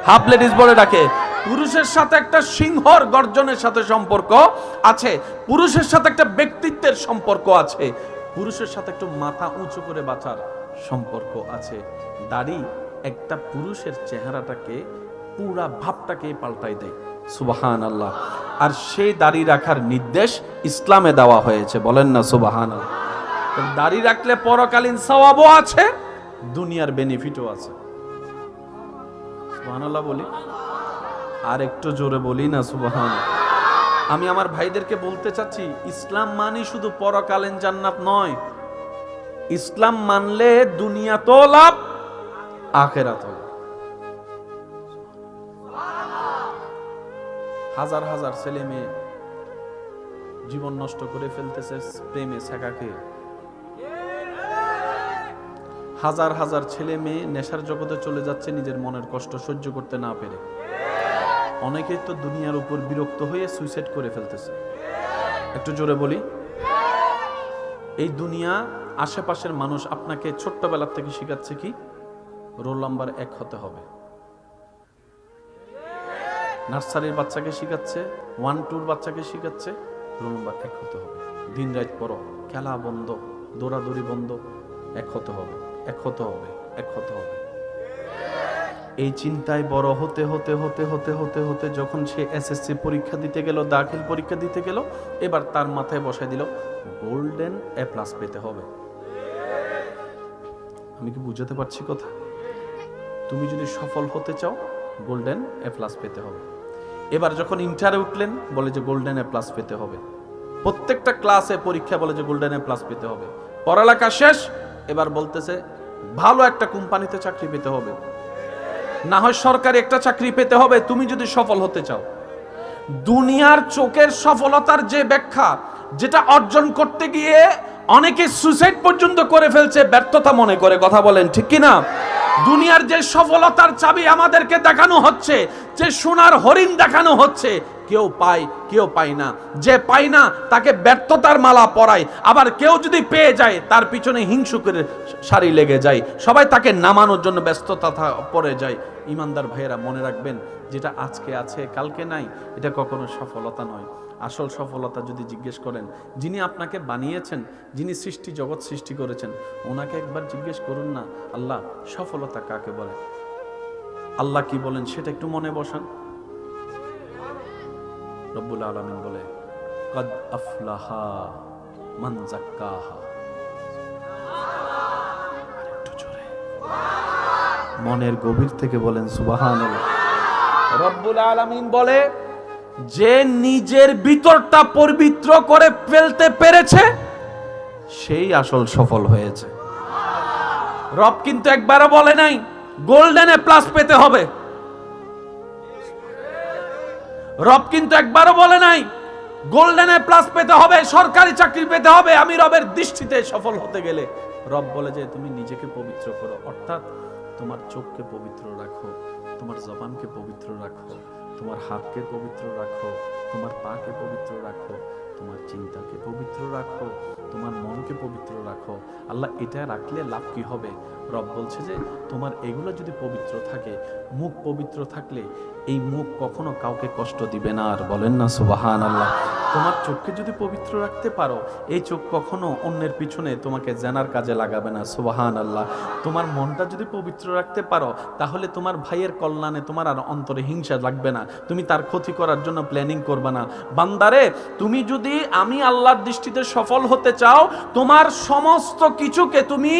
হাফ লেডিস বলে ডাকে। পুরুষের সাথে একটা সিংহর গর্জনের সাথে সম্পর্ক আছে, পুরুষের সাথে একটা ব্যক্তিত্বের সম্পর্ক আছে, পুরুষের সাথে একটু মাথা উঁচু করে বাঁচার সম্পর্ক আছে। দাড়ি একটা পুরুষের চেহারাটাকে, পুরা ভাবটাকে পাল্টাই দেয়। সুবহানাল্লাহ। আর সেই দাড়ি রাখার নির্দেশ ইসলামে দেওয়া হয়েছে, বলেন না সুবহানাল্লাহ। দাড়ি রাখলে পরকালীন সওয়াবও আছে, দুনিয়ার বেনিফিটও আছে। সুবহানাল্লাহ বলি, আর একটু জোরে বলি না সুবহানাল্লাহ। আমি আমার ভাইদেরকে বলতে চাচ্ছি, ইসলাম মানে শুধু পরকালীন জান্নাত নয়। ইসলাম মানলে দুনিয়াতেও লাভ, আখিরাতেও লাভ। হাজার হাজার ছেলে মেয়ে জীবন নষ্ট করে ফেলতেছে প্রেমে ছ্যাঁকা খেয়ে। হাজার হাজার ছেলে মেয়ে নেশার জগতে চলে যাচ্ছে নিজের মনের কষ্ট সহ্য করতে না পেরে। অনেকেই তো দুনিয়ার উপর বিরক্ত হয়ে সুইসাইড করে ফেলতেছে। একটু জোরে বলি। এই দুনিয়া, আশেপাশের মানুষ আপনাকে ছোট্টবেলা থেকে শিখাচ্ছে কি? রোল নাম্বার 1 হতে হবে। নার্সারির বাচ্চাকে শিখাচ্ছে, 1-2 বাচ্চাকে শিখাচ্ছে রোল নাম্বার 1 হতে হবে। দিন রাত পড়ো, খেলা বন্ধ, দৌড়াদৌড়ি বন্ধ, 1 হতে হবে, 1 হতে হবে, 1 হতে হবে। এই চিন্তায় বড় হতে হতে হতে হতে হতে হতে যখন সে এসএসসি পরীক্ষা দিতে গেল, দাখিল পরীক্ষা দিতে গেল, এবার তার মাথায় বসাই দিল গোল্ডেন A+ পেতে হবে। আমি কি বুঝাতে পারছি কথা? তুমি যদি সফল হতে চাও গোল্ডেন A+ পেতে হবে। এবার যখন ইন্টারে উঠলেন বলে যে গোল্ডেন A+ পেতে হবে। প্রত্যেকটা ক্লাসে পরীক্ষা বলে যে গোল্ডেন A+ পেতে হবে। পড়ালেখা শেষ, এবার বলতেছে ভালো একটা কোম্পানিতে চাকরি পেতে হবে, না হয় সরকারি একটা চাকরি পেতে হবে তুমি যদি সফল হতে চাও। দুনিয়ার চোখের সফলতার যে ব্যাখ্যা, যেটা অর্জন করতে গিয়ে অনেকে সুইসাইড পর্যন্ত করে ফেলছে ব্যর্থতা মনে করে। কথা বলেন ঠিক কি না? দুনিয়ার যে সফলতার চাবি আমাদেরকে দেখানো হচ্ছে, যে সোনার হরিণ দেখানো হচ্ছে, কেউ পায় কেউ পায় না। যে পায় না তাকে ব্যর্থতার মালা পরায়, আবার কেউ যদি পেয়ে যায় তার পিছনে হিংসুকের সারি লেগে যায়, সবাই তাকে নামানোর জন্য ব্যস্ততা পড়ে যায়। ইমানদার ভাইয়েরা মনে রাখবেন, যেটা আজকে আছে কালকে নাই, এটা কখনো সফলতা নয়। আসল সফলতা যদি জিজ্ঞেস করেন, যিনি আপনাকে বানিয়েছেন, যিনি সৃষ্টি জগৎ সৃষ্টি করেছেন, ওনাকে একবার জিজ্ঞেস করুন না, আল্লাহ সফলতা কাকে বলে? আল্লাহ কি বলেন সেটা একটু মনে বসান। রব্বুল আলামিন বলে কদ আফলাহা মান যাক্কাহা। একটু জোরে মনের গভীর থেকে বলেন সুবহানাল্লাহ। রব্বুল আলামিন বলে, যে নিজের ভিতরটা পবিত্র করে ফেলতে পেরেছে সেই আসল সফল হয়েছে। রব কিন্তু একবারও বলে নাই গোল্ডেন A+ পেতে হবে। রব কিন্তু একবারও বলে নাই গোল্ডেন A+ পেতে হবে, সরকারি চাকরি পেতে হবে। আমি রবের দৃষ্টিতে সফল হতে গেলে রব বলে যে তুমি নিজেকে পবিত্র করো, অর্থাৎ তোমার চোখকে পবিত্র রাখো, তোমার জবানকে পবিত্র রাখো, তোমার হাতকে পবিত্র রাখো, তোমার পাকে পবিত্র রাখো, তোমার চিন্তাকে পবিত্র রাখো, তোমার মনকে পবিত্র রাখো। আল্লাহ এটা রাখলে লাভ কি হবে? রব বলছে যে তোমার এগুলো যদি পবিত্র থাকে, মুখ পবিত্র থাকলে এই মুখ কখনো কাউকে কষ্ট দিবে না। আর বলেন না সুবহানাল্লাহ। তোমার চোখকে যদি পবিত্র রাখতে পারো, এই চোখ কখনো অন্যের পিছনে তোমাকে জানার কাজে লাগাবে না। সুবহানাল্লাহ। তোমার মনটা যদি পবিত্র রাখতে পারো, তাহলে তোমার ভাইয়ের কল্যাণে তোমার আর অন্তরে হিংসা লাগবে না, তুমি তার ক্ষতি করার জন্য প্ল্যানিং করবে না। বান্দারে, তুমি যদি আমি আল্লাহর দৃষ্টিতে সফল হতে চাও, তোমার সমস্ত কিছুকে তুমি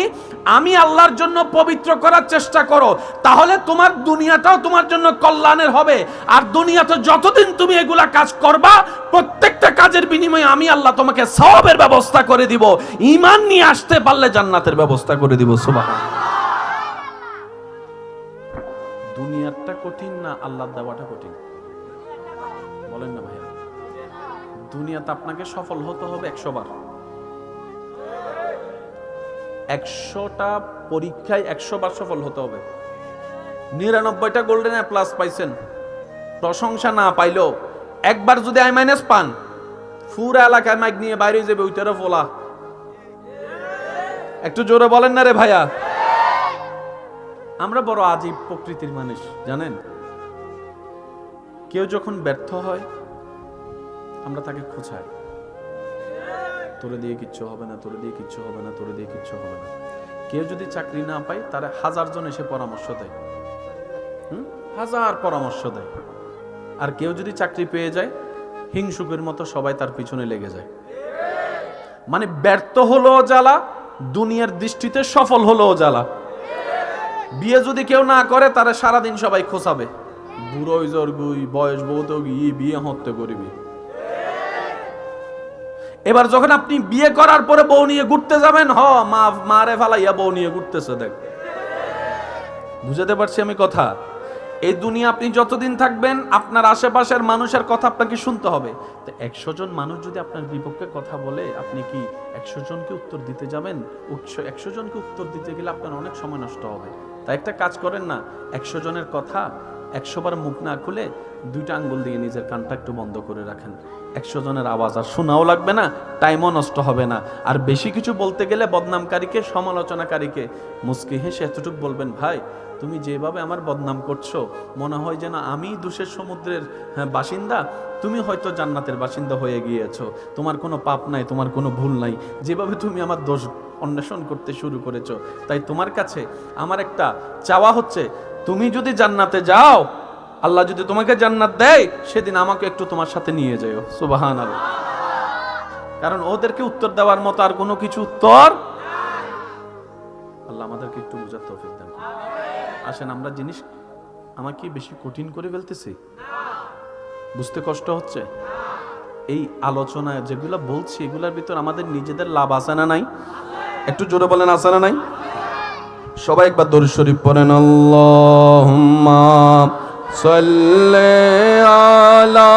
আমি আল্লাহর জন্য পবিত্র করার চেষ্টা করো, তাহলে তোমার দুনিয়াটাও তোমার জন্য কল্যাণের হবে। আর দুনিয়াতে যতদিন তুমি এগুলা কাজ করবা, প্রত্যেকটা কাজের বিনিময়ে আমি আল্লাহ তোমাকে সওয়াবের ব্যবস্থা করে দিব। ঈমান নিয়ে আসতে পারলে জান্নাতের ব্যবস্থা করে দিব। সুবহানাল্লাহ। দুনিয়াটা কঠিন না আল্লাহর দেওয়াটা কঠিন? বলেন না ভাইয়া। দুনিয়াতে আপনাকে সফল হতে হবে 100 বার। 100টা পরীক্ষায় 100 বার সফল হতে হবে। 99টা গোল্ডেন এ প্লাস পাইছেন, প্রশংসা না পাইলেও একবার যদি I- পান, পুরো এলাকায় মাইক নিয়ে বাইরে যাবে ওইটারও ফোলা। একটু জোরে বলেন না রে ভাইয়া। আমরা বড় আজীব প্রকৃতির মানুষ জানেন। কেউ যখন ব্যর্থ হয়, আমরা তাকে খোঁচাই, তোরে দিয়ে কিচ্ছু হবে না, তোরে দিয়ে কিচ্ছু হবে না, তোরে দিয়ে কিচ্ছু হবে না। কেউ যদি চাকরি না পায়, তারা 1000 জন এসে পরামর্শ দেয়, 1000 পরামর্শ দেয়। আর কেউ যদি চাকরি পেয়ে যায়, হিংসুকের মতো সবাই তার পিছনে লেগে যায়। মানে ব্যর্থ হলো জ্বালা, দুনিয়ার দৃষ্টিতে সফল হলো জ্বালা। বিয়ে যদি কেউ না করে, তারা সারাদিন সবাই খোঁচাবে, বুড়োই জর্গুই বয়স বহুত বিয়ে হতে করিবি। এবার যখন আপনি বিয়ে করার পরে বউ নিয়ে ঘুরতে যাবেন, মারে ফালাইয়া বউ নিয়ে ঘুরতেছে। দেখ, বুঝাতে পারছি আমি কথা? এই দুনিয়া আপনি যতদিন থাকবেন, আপনার আশেপাশের মানুষের কথা আপনাকে শুনতে হবে। তো 100 জন মানুষ যদি আপনার বিপক্ষে কথা বলে, আপনি কি 100 জনকে উত্তর দিতে যাবেন? 100 জনকে উত্তর দিতে গেলে আপনার অনেক সময় নষ্ট হবে। তাই একটা কাজ করেন না, 100 জনের কথা 100 বার মুখ না খুলে 2টা আঙ্গুল দিয়ে নিজের কানটা একটু বন্ধ করে রাখেন। 100 জনের আওয়াজ আর শোনাও লাগবে না, টাইমও নষ্ট হবে না। আর বেশি কিছু বলতে গেলে বদনামকারীকে, সমালোচনাকারীকে মুচকি হেসে এতটুকু বলবেন, ভাই তুমি যেভাবে আমার বদনাম করছো, মনে হয় যেন আমি দোষের সমুদ্রের বাসিন্দা, তুমি হয়তো জান্নাতের বাসিন্দা হয়ে গিয়েছো। তোমার কোনো পাপ নাই, তোমার কোনো ভুল নাই, যেভাবে তুমি আমার দোষ অন্বেষণ করতে শুরু করেছো। তাই তোমার কাছে আমার একটা চাওয়া হচ্ছে, তুমি যদি জান্নাতে যাও, আল্লাহ যদি তোমাকে জান্নাত দেয়, সেদিন আমাকে একটু তোমার সাথে নিয়ে যাও। সুবহানাল্লাহ। কারণ ওদেরকে উত্তর দেওয়ার মতো আর কোনো কিছু উত্তর, আল্লাহ আমাদেরকে একটু বুঝার তৌফিক দান। আসেন, আমরা জিনিস আমার কি বেশি কঠিন করে ফেলতেছি? বুঝতে কষ্ট হচ্ছে? এই আলোচনা যেগুলো বলছি, এগুলোর ভিতর আমাদের নিজেদের লাভ আছে না নাই? একটু জোরে বলেন, আছে না নাই? সবাই একবার দরুদ শরীফ পড়েন। আল্লাহুম্মা সাল্লি আলা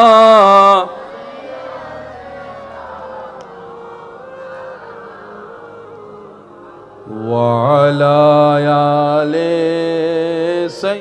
ওয়া আলা আলি